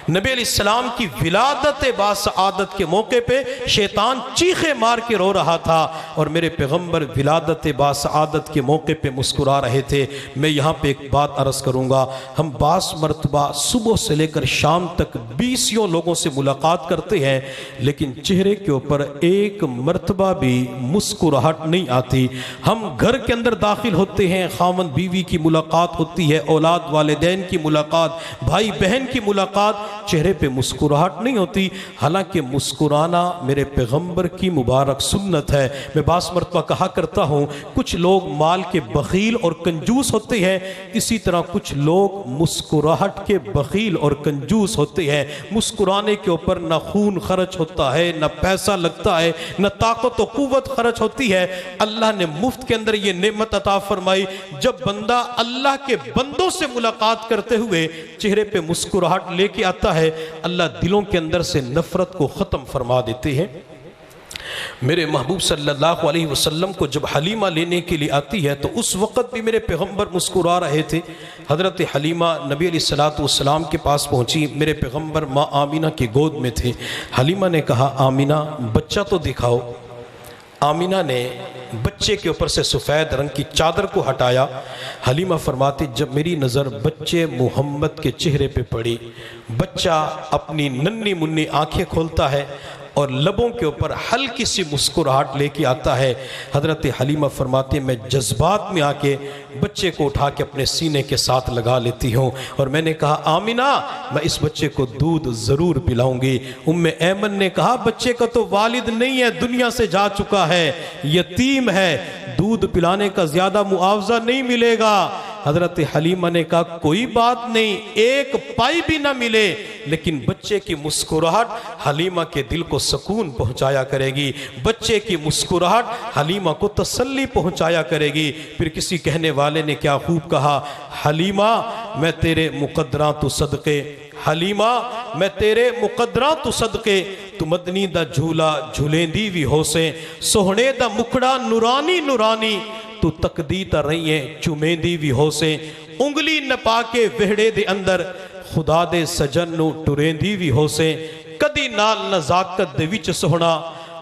نبی علیہ السلام کی ولادت باسعادت کے موقع پہ شیطان چیخے مار کے رو رہا تھا، اور میرے پیغمبر ولادت باسعادت کے موقع پہ مسکرا رہے تھے۔ میں یہاں پہ ایک بات عرض کروں گا، ہم بعض مرتبہ صبح سے لے کر شام تک 20 لوگوں سے ملاقات کرتے ہیں، لیکن چہرے کے اوپر ایک مرتبہ بھی مسکراہٹ نہیں آتی۔ ہم گھر کے اندر داخل ہوتے ہیں، خاوند بیوی کی ملاقات ہوتی ہے، اولاد والدین کی ملاقات، بھائی بہن کی ملاقات، چہرے پہ مسکراہٹ نہیں ہوتی۔ حالانکہ مسکرانا میرے پیغمبر کی مبارک سنت ہے۔ میں بعض مرتبہ کہا کرتا ہوں، کچھ لوگ مال کے بخیل اور کنجوس ہوتے ہیں، اسی طرح کچھ لوگ مسکراہٹ کے بخیل اور کنجوس ہوتے ہیں۔ مسکرانے کے اوپر نہ خون خرچ ہوتا ہے، نہ پیسہ لگتا ہے، نہ طاقت و قوت خرچ ہوتی ہے۔ اللہ نے مفت کے اندر یہ نعمت عطا فرمائی، جب بندہ اللہ کے بندوں سے ملاقات کرتے ہوئے چہرے پہ مسکراہٹ لے کے کے آتا ہے اللہ دلوں کے اندر سے نفرت کو ختم فرما دیتے ہیں۔ میرے محبوب صلی اللہ علیہ وسلم کو جب حلیمہ لینے کے لیے آتی ہے تو اس وقت بھی میرے پیغمبر مسکرا رہے تھے۔ حضرت حلیمہ نبی علیہ السلام کے پاس پہنچی، میرے پیغمبر ماں آمینہ کی گود میں تھے۔ حلیمہ نے کہا آمینہ بچہ تو دکھاؤ۔ آمینہ نے بچے کے اوپر سے سفید رنگ کی چادر کو ہٹایا۔ حلیمہ فرماتی جب میری نظر بچے محمد کے چہرے پہ پڑی، بچہ اپنی ننھی منی آنکھیں کھولتا ہے اور لبوں کے اوپر ہلکی سی مسکراہٹ لے کے آتا ہے۔ حضرت حلیمہ فرماتے ہیں میں جذبات میں آ کے بچے کو اٹھا کے اپنے سینے کے ساتھ لگا لیتی ہوں اور میں نے کہا آمینہ میں اس بچے کو دودھ ضرور پلاؤں گی۔ ام ایمن نے کہا بچے کا تو والد نہیں ہے، دنیا سے جا چکا ہے، یتیم ہے، دودھ پلانے کا زیادہ معاوضہ نہیں ملے گا۔ حضرت حلیمہ نے کہا کوئی بات نہیں، ایک پائی بھی نہ ملے لیکن بچے کی مسکراہٹ حلیمہ کے دل کو سکون پہنچایا کرے گی، بچے کی مسکراہٹ حلیمہ کو تسلی پہنچایا کرے گی۔ پھر کسی کہنے والے نے کیا خوب کہا حلیمہ میں تیرے مقدراں تو صدقے، حلیمہ میں تیرے مقدراں تو صدقے، تو مدنی دا جھولا جھولیں دی وی ہو سے، سوہنے دا مکڑا نورانی نورانی، تو تقدی تا رہی ہے چمیں دی وی ہو سے، انگلی نپا کے وہڑے دے اندر خدا دے سجن نو ٹریں دی وی ہو سے، کدی نال نزاکت دے وچ سوہنا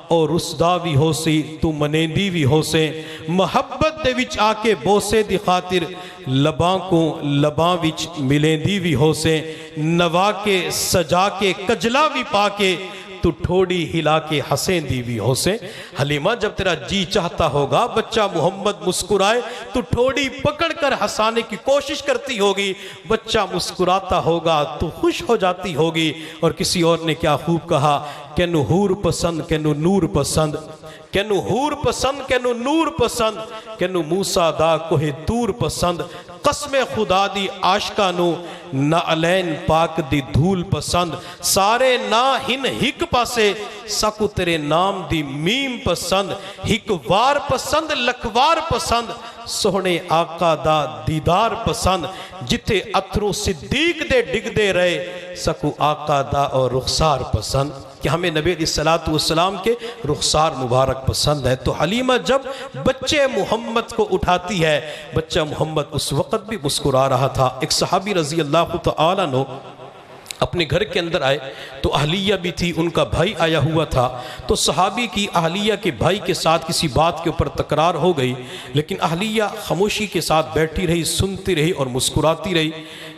اور رسدا وی ہو سی تو منیں دی وی ہو سے، محبت دے وچ آ کے بوسے دی خاطر لباں کو لباں وچ ملیں دی وی ہو سے، نوا کے سجا کے کجلا وی پا کے تو ٹھوڑی ہلا کے ہنسیں دی وی ہو سے۔ حلیمہ جب تیرا جی چاہتا ہوگا بچہ محمد مسکرائے تو ٹھوڑی پکڑ کر ہنسانے کی کوشش کرتی ہوگی، بچہ مسکراتا ہوگا تو خوش ہو جاتی ہوگی۔ اور کسی اور نے کیا خوب کہا کینو حور پسند کینو نور پسند، کینو حور پسند کینو نور پسند، کینو موسیٰ دا کوہ تور پسند، قسم خدا دی عاشقانو نہ علین پاک دی دھول پسند، سارے نا ہن ہک پاسے سکو تیرے نام دی میم پسند، ہک وار پسند لکوار پسند، سوہنے آقا دا دیدار پسند، جتھے اتھرو صدیق دے ڈگ دے رہے سکو آقا دا اور رخسار پسند، کہ ہمیں نبی علیہ السلام کے رخسار مبارک پسند ہے۔ تو حلیمہ جب بچے محمد کو اٹھاتی ہے، بچہ محمد اس وقت بھی مسکرا رہا تھا۔ ایک صحابی رضی اللہ تعالیٰ عنہ اپنے گھر کے اندر آئے تو اہلیہ بھی تھی، ان کا بھائی آیا ہوا تھا، تو صحابی کی اہلیہ کے بھائی کے ساتھ کسی بات کے اوپر تکرار ہو گئی، لیکن اہلیہ خاموشی کے ساتھ بیٹھی رہی، سنتی رہی اور مسکراتی رہی۔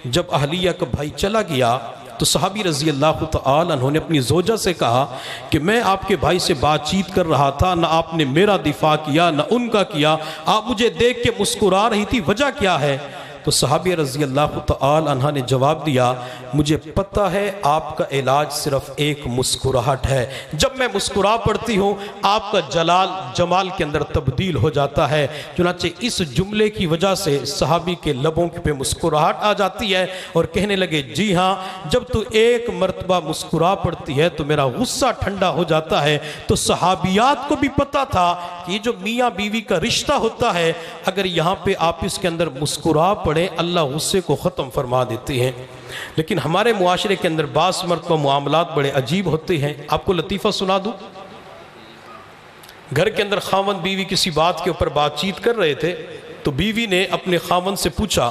جب اہلیہ کا بھائی چلا گیا تو صحابی رضی اللہ تعالیٰ عنہ نے اپنی زوجہ سے کہا کہ میں آپ کے بھائی سے بات چیت کر رہا تھا، نہ آپ نے میرا دفاع کیا نہ ان کا کیا، آپ مجھے دیکھ کے مسکرا رہی تھی، وجہ کیا ہے؟ تو صحابی رضی اللہ تعالیٰ عنہ نے جواب دیا مجھے پتہ ہے آپ کا علاج صرف ایک مسکراہٹ ہے، جب میں مسکرا پڑتی ہوں آپ کا جمال کے اندر تبدیل ہو جاتا ہے۔ چنانچہ اس جملے کی وجہ سے صحابی کے لبوں پہ مسکراہٹ آ جاتی ہے اور کہنے لگے جی ہاں جب تو ایک مرتبہ مسکرا پڑتی ہے تو میرا غصہ ٹھنڈا ہو جاتا ہے۔ تو صحابیات کو بھی پتہ تھا کہ یہ جو میاں بیوی کا رشتہ ہوتا ہے اگر یہاں پہ آپس کے اندر مسکرا پڑے اللہ غصے کو ختم فرما دیتے ہیں۔ لیکن ہمارے معاشرے کے اندر بعض مرتبہ معاملات بڑے عجیب ہوتے ہیں۔ آپ کو لطیفہ سنا دوں، گھر کے اندر خاوند بیوی کسی بات کے اوپر بات چیت کر رہے تھے تو بیوی نے اپنے خاوند سے پوچھا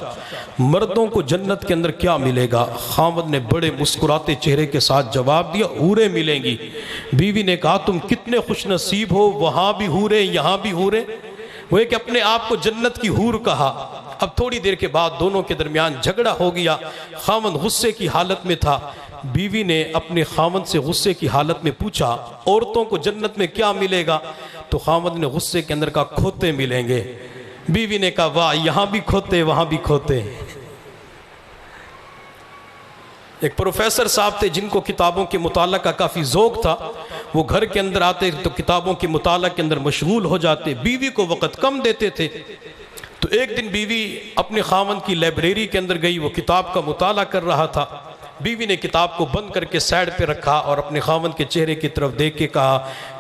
مردوں کو جنت کے اندر کیا ملے گا؟ خاوند نے بڑے مسکراتے چہرے کے ساتھ جواب دیا حوریں ملیں گی۔ بیوی نے کہا تم کتنے خوش نصیب ہو، وہاں بھی حوریں یہاں بھی حوریں۔ وہ ایک اپنے آپ کو جنت کی حور کہا۔ اب تھوڑی دیر کے بعد دونوں کے درمیان جھگڑا ہو گیا، خاوند غصے کی حالت میں تھا۔ بیوی نے اپنے خاوند سے غصے کی حالت میں پوچھا عورتوں کو جنت میں کیا ملے گا؟ تو خاوند نے غصے کے اندر کہا کھوتے ملیں گے۔ بیوی نے کہا واہ یہاں بھی کھوتے وہاں بھی کھوتے۔ ایک پروفیسر صاحب تھے جن کو کتابوں کے مطالعہ کا کافی ذوق تھا، وہ گھر کے اندر آتے تو کتابوں کے مطالعہ کے اندر مشغول ہو جاتے، بیوی کو وقت کم دیتے تھے۔ تو ایک دن بیوی اپنے خاوند کی لائبریری کے اندر گئی، وہ کتاب کا مطالعہ کر رہا تھا۔ بیوی نے کتاب کو بند کر کے سائیڈ پہ رکھا اور اپنے خاوند کے چہرے کی طرف دیکھ کے کہا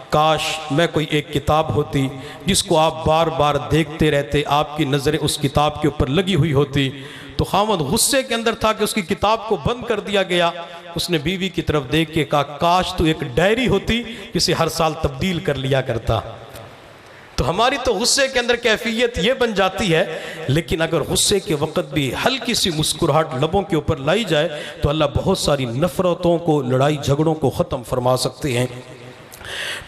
کاش میں کوئی ایک کتاب ہوتی جس کو آپ بار بار دیکھتے رہتے، آپ کی نظریں اس کتاب کے اوپر لگی ہوئی ہوتی تو خاوند غصے کے اندر تھا کہ اس کی کتاب کو بند کر دیا گیا. اس نے بیوی کی طرف دیکھ کے کہا کاش تو ایک ڈائری ہوتی کسی ہر سال تبدیل کر لیا کرتا. تو ہماری تو غصے کے اندر کیفیت یہ بن جاتی ہے، لیکن اگر غصے کے وقت بھی ہلکی سی مسکراہٹ لبوں کے اوپر لائی جائے تو اللہ بہت ساری نفرتوں کو، لڑائی جھگڑوں کو ختم فرما سکتے ہیں.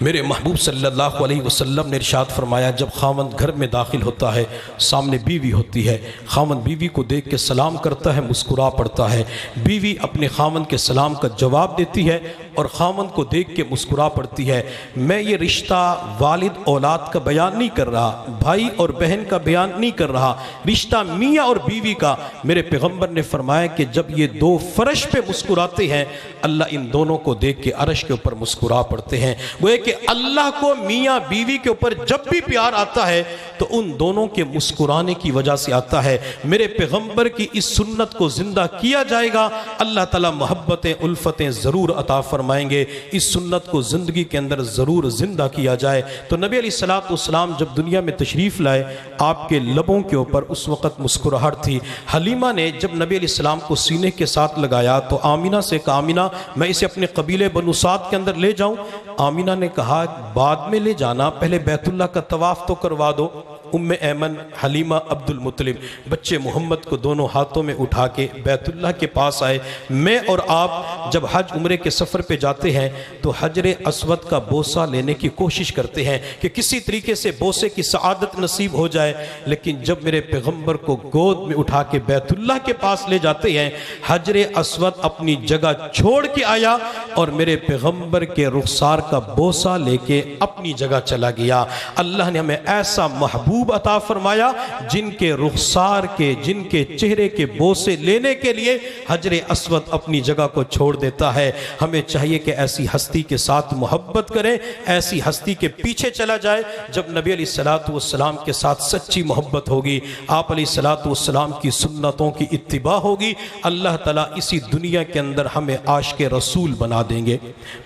میرے محبوب صلی اللہ علیہ وسلم نے ارشاد فرمایا جب خاوند گھر میں داخل ہوتا ہے، سامنے بیوی ہوتی ہے، خاوند بیوی کو دیکھ کے سلام کرتا ہے، مسکرا پڑتا ہے. بیوی اپنے خاوند کے سلام کا جواب دیتی ہے اور خاوند کو دیکھ کے مسکرا پڑتی ہے. میں یہ رشتہ والد اولاد کا بیان نہیں کر رہا، بھائی اور بہن کا بیان نہیں کر رہا، رشتہ میاں اور بیوی کا. میرے پیغمبر نے فرمایا کہ جب یہ دو فرش پہ مسکراتے ہیں، اللہ ان دونوں کو دیکھ کے عرش کے اوپر مسکرا پڑتے ہیں. وہ کہ اللہ کو میاں بیوی کے اوپر جب بھی پیار آتا ہے تو ان دونوں کے مسکرانے کی وجہ سے آتا ہے. میرے پیغمبر کی اس سنت کو زندہ کیا جائے گا، اللہ تعالیٰ محبتیں الفتیں ضرور عطا فرمائیں گے. اس سنت کو زندگی کے اندر ضرور زندہ کیا جائے. تو نبی علیہ السلام جب دنیا میں تشریف لائے، آپ کے لبوں کے اوپر اس وقت مسکراہٹ تھی. حلیمہ نے جب نبی علیہ السلام کو سینے کے ساتھ لگایا تو آمینہ سے کہا آمینہ میں اسے اپنے قبیلے بنو سعد کے اندر لے جاؤں. آمینہ نے کہا بعد میں لے جانا، پہلے بیت اللہ کا طواف تو کروا دو. ام ایمن، حلیمہ، عبد المطلب بچے محمد کو دونوں ہاتھوں میں اٹھا کے بیت اللہ کے پاس آئے. میں اور آپ جب حج عمرے کے سفر پہ جاتے ہیں تو حجر اسود کا بوسہ لینے کی کوشش کرتے ہیں کہ کسی طریقے سے بوسے کی سعادت نصیب ہو جائے، لیکن جب میرے پیغمبر کو گود میں اٹھا کے بیت اللہ کے پاس لے جاتے ہیں، حجر اسود اپنی جگہ چھوڑ کے آیا اور میرے پیغمبر کے رخسار کا بوسہ لے کے اپنی جگہ چلا گیا. اللہ نے ہمیں ایسا محبوب عطا فرمایا جن کے رخسار کے، جن کے چہرے کے بوسے لینے کے لیے حجر اسود اپنی جگہ کو چھوڑ دیتا ہے. ہمیں چاہیے کہ ایسی ہستی کے ساتھ محبت کریں، ایسی ہستی کے پیچھے چلا جائے. جب نبی علیہ السلام کے ساتھ سچی محبت ہوگی، آپ علیہ السلام کی سنتوں کی اتباع ہوگی، اللہ تعالیٰ اسی دنیا کے اندر ہمیں عاشق رسول بنا دیں گے.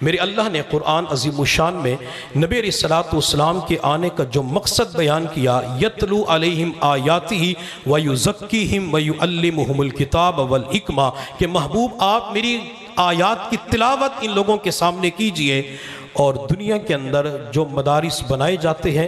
میرے اللہ نے قرآن عظیم الشان میں نبی علیہ السلام کے آنے کا جو مقصد بیان کیا، یتلو علیہم آیاتہ ویزکیہم ویعلمہم الکتاب والحکمہ، کہ محبوب آپ میری آیات کی تلاوت ان لوگوں کے سامنے کیجئے. اور دنیا کے اندر جو مدارس بنائے جاتے ہیں،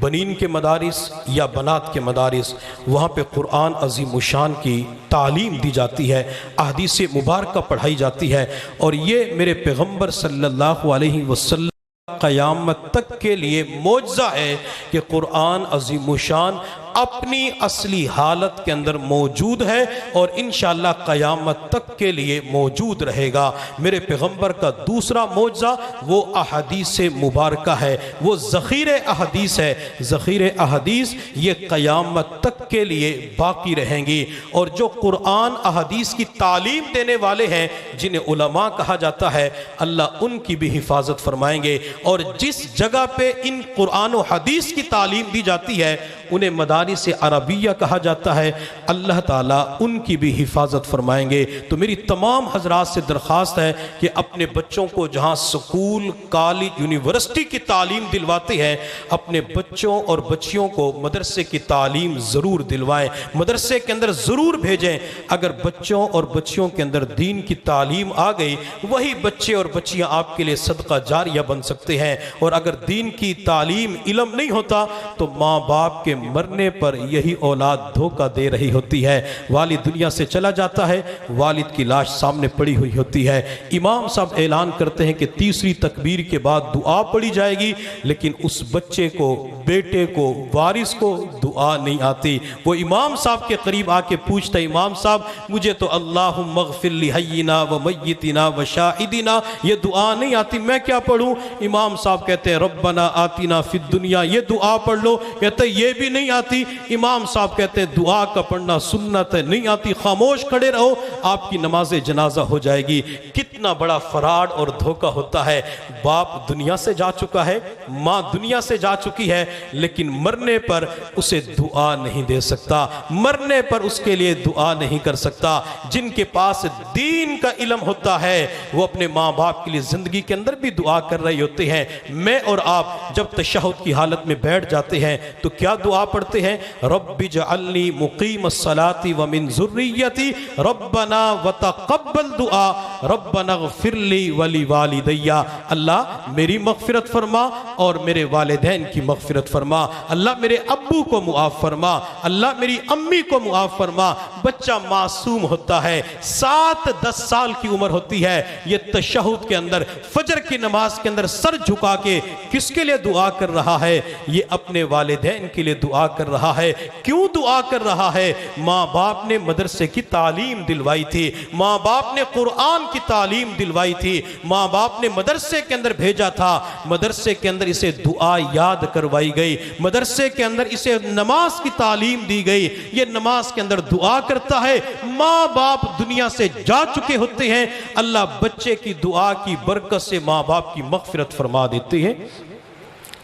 بنین کے مدارس یا بنات کے مدارس، وہاں پہ قرآن عظیم الشان کی تعلیم دی جاتی ہے، احادیث مبارکہ پڑھائی جاتی ہے. اور یہ میرے پیغمبر صلی اللہ علیہ وسلم قیامت تک کے لیے معجزہ ہے کہ قرآن عظیم الشان اپنی اصلی حالت کے اندر موجود ہے اور انشاءاللہ قیامت تک کے لیے موجود رہے گا. میرے پیغمبر کا دوسرا معجزہ وہ احادیث مبارکہ ہے، وہ ذخیر احادیث ہے. ذخیر احادیث یہ قیامت تک کے لیے باقی رہیں گی. اور جو قرآن احادیث کی تعلیم دینے والے ہیں، جنہیں علماء کہا جاتا ہے، اللہ ان کی بھی حفاظت فرمائیں گے. اور جس جگہ پہ ان قرآن و حدیث کی تعلیم دی جاتی ہے انہیں مدارس عربیہ کہا جاتا ہے، اللہ تعالیٰ ان کی بھی حفاظت فرمائیں گے. تو میری تمام حضرات سے درخواست ہے کہ اپنے بچوں کو جہاں سکول، کالج، یونیورسٹی کی تعلیم دلواتے ہیں، اپنے بچوں اور بچیوں کو مدرسے کی تعلیم ضرور دلوائیں، مدرسے کے اندر ضرور بھیجیں. اگر بچوں اور بچیوں کے اندر دین کی تعلیم آ گئی، وہی بچے اور بچیاں آپ کے لیے صدقہ جاریہ بن سکتے ہیں. اور اگر دین کی تعلیم، علم نہیں ہوتا تو ماں باپ کے مرنے پر یہی اولاد دھوکہ دے رہی ہوتی ہے. والد دنیا سے چلا جاتا ہے، والد کی لاش سامنے پڑی ہوئی ہوتی ہے. امام صاحب اعلان کرتے ہیں کہ تیسری تکبیر کے بعد دعا پڑھی جائے گی، لیکن اس بچے کو، بیٹے کو، وارث کو دعا نہیں آتی. وہ امام صاحب کے قریب آ کے پوچھتا ہے، امام صاحب مجھے تو اللہم اغفر لحینا و میتنا و شاہدنا یہ دعا نہیں آتی، میں کیا پڑھوں؟ امام صاحب کہتے ہیں ربنا آتنا فی الدنیا، یہ دعا پڑھ لو. کہتے ہیں یہ بھی نہیں آتی. امام صاحب کہتے ہیں دعا کا پڑھنا سنت ہے، نہیں آتی، خاموش کھڑے رہو، آپ کی نماز جنازہ ہو جائے گی. کتنا بڑا فراڈ اور دھوکہ ہوتا ہے. باپ دنیا سے جا چکا ہے، ماں دنیا سے جا چکی ہے، لیکن مرنے پر اسے دعا نہیں دے سکتا، مرنے پر اس کے لیے دعا نہیں کر سکتا. جن کے پاس دین کا علم ہوتا ہے وہ اپنے ماں باپ کے لیے زندگی کے اندر بھی دعا کر رہے ہوتے ہیں. میں اور آپ جب تشہد کی حالت میں بیٹھ جاتے ہیں تو کیا دعا پڑھتے ہیں؟ ہیں رب اجعلنی مقیم الصلاۃ ومن ذریتی ربنا وتقبل دعا ربنا اغفر لی ولوالدی، اللہ میری مغفرت فرما اور میرے والدین کی مغفرت فرما، اللہ میرے ابو کو معاف فرما، اللہ میری امی کو معاف فرما۔ بچہ معصوم ہوتا ہے، 7-10 سال کی عمر ہوتی ہے، یہ تشہد کے اندر فجر کی نماز کے اندر سر جھکا کے کس کے لیے دعا کر رہا ہے؟ یہ اپنے والدین کے لیے دعا کر رہا ہے۔ کیوں دعا کر رہا ہے؟ ماں باپ نے مدرسے کی تعلیم دلوائی تھی، ماں باپ نے قرآن کی تعلیم دلوائی تھی، ماں باپ نے مدرسے کے اندر بھیجا تھا، مدرسے کے اندر اسے دعا یاد کروائی گئی، مدرسے کے اندر اسے نماز کی تعلیم دی گئی، یہ نماز کے اندر دعا کرتا ہے۔ ماں باپ دنیا سے جا چکے ہوتے ہیں، اللہ بچے کی دعا کی برکت سے ماں باپ کی مغفرت فرما دیتے ہیں۔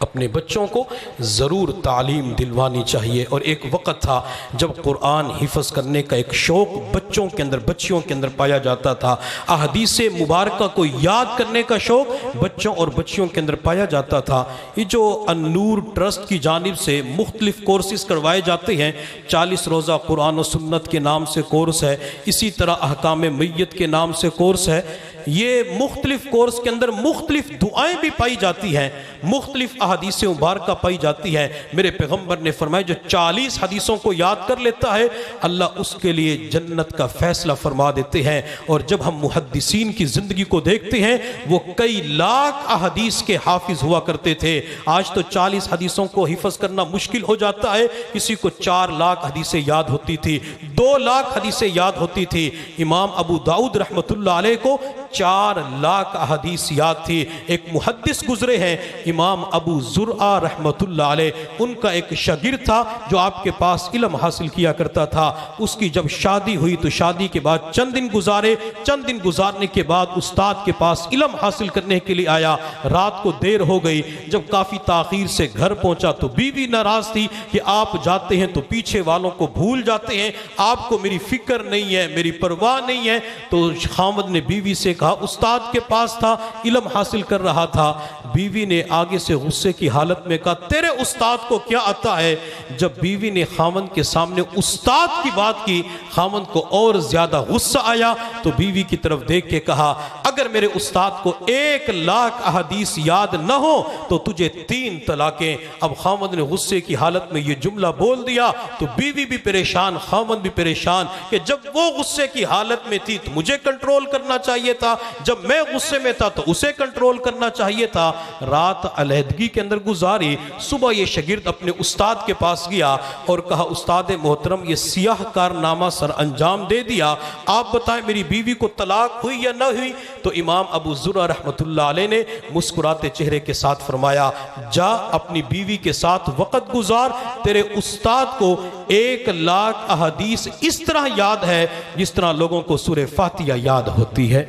اپنے بچوں کو ضرور تعلیم دلوانی چاہیے۔ اور ایک وقت تھا جب قرآن حفظ کرنے کا ایک شوق بچوں کے اندر بچیوں کے اندر پایا جاتا تھا، احادیث مبارکہ کو یاد کرنے کا شوق بچوں اور بچیوں کے اندر پایا جاتا تھا۔ یہ جو النور ٹرسٹ کی جانب سے مختلف کورسز کروائے جاتے ہیں، 40 روزہ قرآن و سنت کے نام سے کورس ہے، اسی طرح احکام میت کے نام سے کورس ہے، یہ مختلف کورس کے اندر مختلف دعائیں بھی پائی جاتی ہیں، مختلف احادیث مبارکہ پائی جاتی ہیں۔ میرے پیغمبر نے فرمایا جو 40 حدیثوں کو یاد کر لیتا ہے اللہ اس کے لیے جنت کا فیصلہ فرما دیتے ہیں۔ اور جب ہم محدثین کی زندگی کو دیکھتے ہیں، وہ کئی لاکھ احادیث کے حافظ ہوا کرتے تھے۔ آج تو 40 حدیثوں کو حفظ کرنا مشکل ہو جاتا ہے، کسی کو 4 لاکھ حدیثیں یاد ہوتی تھی، 2 لاکھ حدیثیں یاد ہوتی تھی۔ امام ابو داؤد رحمۃ اللہ علیہ کو 4 لاکھ احادیث یاد تھی۔ ایک محدث گزرے ہیں امام ابو زرعہ رحمت اللہ علیہ، ان کا ایک شاگرد تھا جو آپ کے پاس علم حاصل کیا کرتا تھا۔ اس کی جب شادی ہوئی تو شادی کے بعد چند دن گزارے، چند دن گزارنے کے بعد استاد کے پاس علم حاصل کرنے کے لیے آیا۔ رات کو دیر ہو گئی، جب کافی تاخیر سے گھر پہنچا تو بیوی ناراض تھی کہ آپ جاتے ہیں تو پیچھے والوں کو بھول جاتے ہیں، آپ کو میری فکر نہیں ہے، میری پرواہ نہیں ہے۔ تو خاوند نے بیوی سے کہا، استاد کے پاس تھا، علم حاصل کر رہا تھا۔ بیوی نے آگے سے غصے کی حالت میں کہا تیرے استاد کو کیا آتا ہے؟ جب بیوی نے خاوند کے سامنے استاد کی بات کی، خاوند کو اور زیادہ غصہ آیا، تو بیوی کی طرف دیکھ کے کہا اگر میرے استاد کو 1 لاکھ احادیث یاد نہ ہو تو تجھے 3 طلاقیں۔ اب خاوند نے غصے کی حالت میں یہ جملہ بول دیا تو بیوی بھی پریشان، خاوند بھی پریشان کہ جب وہ غصے کی حالت میں تھی تو مجھے کنٹرول کرنا چاہیے تھا، جب میں غصے میں تھا تو اسے کنٹرول کرنا چاہیے تھا۔ رات علیحدگی کے اندر گزاری، صبح یہ شاگرد اپنے استاد کے پاس گیا اور کہا استاد محترم یہ سیاہ کارنامہ سر انجام دے دیا، آپ بتائیں میری بیوی کو طلاق ہوئی یا نہ ہوئی؟ تو امام ابو زرعہ رحمت اللہ علیہ نے مسکراتے چہرے کے ساتھ فرمایا جا اپنی بیوی کے ساتھ وقت گزار، تیرے استاد کو 1 لاکھ احادیث اس طرح یاد ہے جس طرح لوگوں کو سورہ فاتحہ یاد ہوتی ہے۔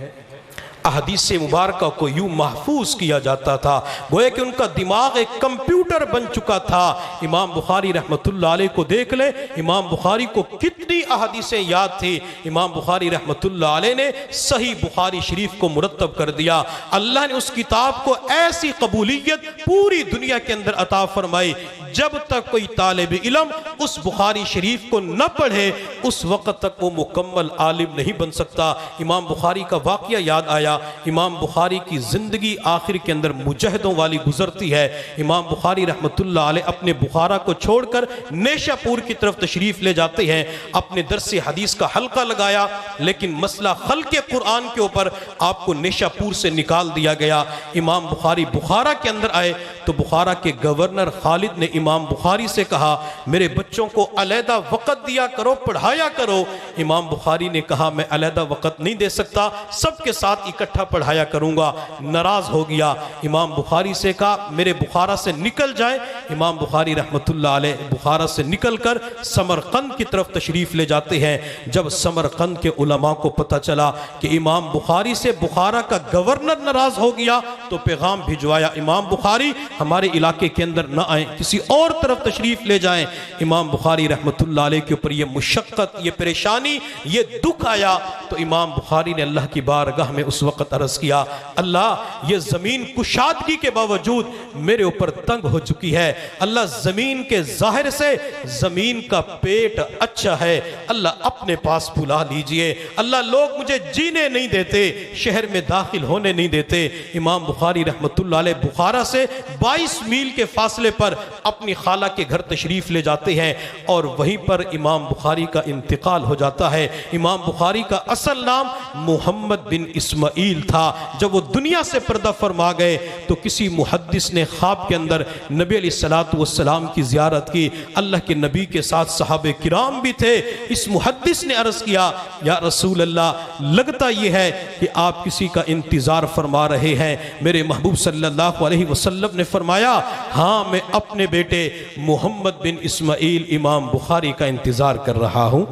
احادیث مبارکہ کو یوں محفوظ کیا جاتا تھا گویا کہ ان کا دماغ ایک کمپیوٹر بن چکا تھا۔ امام بخاری رحمت اللہ علیہ کو دیکھ لیں، امام بخاری کو کتنی احادیثیں یاد تھی۔ امام بخاری رحمت اللہ علیہ نے صحیح بخاری شریف کو مرتب کر دیا۔ اللہ نے اس کتاب کو ایسی قبولیت پوری دنیا کے اندر عطا فرمائی، جب تک کوئی طالب علم اس بخاری شریف کو نہ پڑھے اس وقت تک وہ مکمل عالم نہیں بن سکتا۔ امام بخاری کا واقعہ یاد آیا، امام بخاری کی زندگی آخر کے اندر مجاہدوں والی گزرتی ہے۔ امام بخاری رحمت اللہ علیہ اپنے بخارا کو چھوڑ کر نیشہ پور کی طرف تشریف لے جاتے ہیں، اپنے درس حدیث کا حلقہ لگایا، لیکن مسئلہ خلق قرآن کے اوپر آپ کو نیشہ پور سے نکال دیا گیا۔ امام بخاری بخارا کے اندر آئے تو بخارا کے گورنر خالد نے امام بخاری سے کہا میرے بچوں کو علیحدہ وقت دیا کرو، پڑھایا کرو۔ امام بخاری نے کہا میں علیحدہ وقت نہیں دے سکتا، سب کے ساتھ اکٹھا پڑھایا کروں گا۔ ناراض ہو گیا، امام بخاری سے کہا میرے بخارا سے نکل جائیں۔ امام بخاری رحمت اللہ علیہ بخارا سے نکل کر سمرقند کی طرف تشریف لے جاتے ہیں۔ جب سمرقند کے علماء کو پتہ چلا کہ امام بخاری سے بخارا کا گورنر ناراض ہو گیا تو پیغام بھجوایا امام بخاری ہمارے علاقے کے اندر نہ آئیں، کسی اور طرف تشریف لے جائیں۔ امام بخاری رحمۃ اللہ علیہ کے اوپر یہ مشقت، یہ پریشانی، یہ دکھ آیا تو امام بخاری نے اللہ کی بارگاہ میں اس وقت عرض کیا، اللہ یہ زمین کشادگی کے باوجود میرے اوپر تنگ ہو چکی ہے، اللہ زمین کے ظاہر سے زمین کا پیٹ اچھا ہے، اللہ اپنے پاس بلا لیجئے، اللہ لوگ مجھے جینے نہیں دیتے، شہر میں داخل ہونے نہیں دیتے۔ امام بخاری رحمۃ اللہ علیہ بخارا سے 22 میل کے فاصلے پر اپنی خالہ کے گھر تشریف لے جاتے ہیں اور وہیں پر امام بخاری کا انتقال ہو جاتا ہے۔ امام بخاری کا اصل نام محمد بن اسماعیل تھا۔ جب وہ دنیا سے پردہ فرما گئے تو کسی محدث نے خواب کے اندر نبی علیہ السلام کی زیارت کی، اللہ کے نبی کے ساتھ صحابہ کرام بھی تھے۔ اس محدث نے عرض کیا، یا رسول اللہ لگتا یہ ہے کہ آپ کسی کا انتظار فرما رہے ہیں۔ میرے محبوب صلی اللہ علیہ وسلم نے فرمایا، ہاں میں اپنے بیٹے محمد بن اسماعیل امام بخاری کا انتظار کر رہا ہوں۔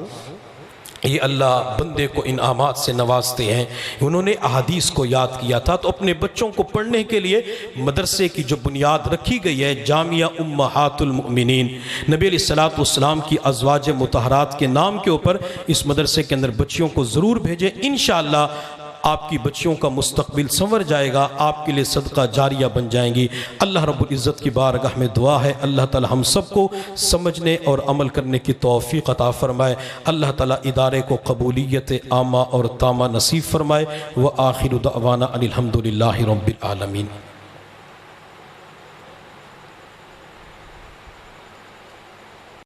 یہ اللہ بندے کو انعامات سے نوازتے ہیں۔ انہوں نے احادیث کو یاد کیا تھا تو اپنے بچوں کو پڑھنے کے لیے مدرسے کی جو بنیاد رکھی گئی ہے، جامعہ امہات المؤمنین، نبی علیہ السلام کی ازواج مطہرات کے نام کے اوپر اس مدرسے کے اندر بچیوں کو ضرور بھیجیں۔ انشاءاللہ آپ کی بچیوں کا مستقبل سنور جائے گا، آپ کے لیے صدقہ جاریہ بن جائیں گی۔ اللہ رب العزت کی بارگاہ میں دعا ہے، اللہ تعالی ہم سب کو سمجھنے اور عمل کرنے کی توفیق عطا فرمائے۔ اللہ تعالی ادارے کو قبولیت عامہ اور تامہ نصیب فرمائے۔ وآخر دعوانا ان الحمد للہ رب العالمین۔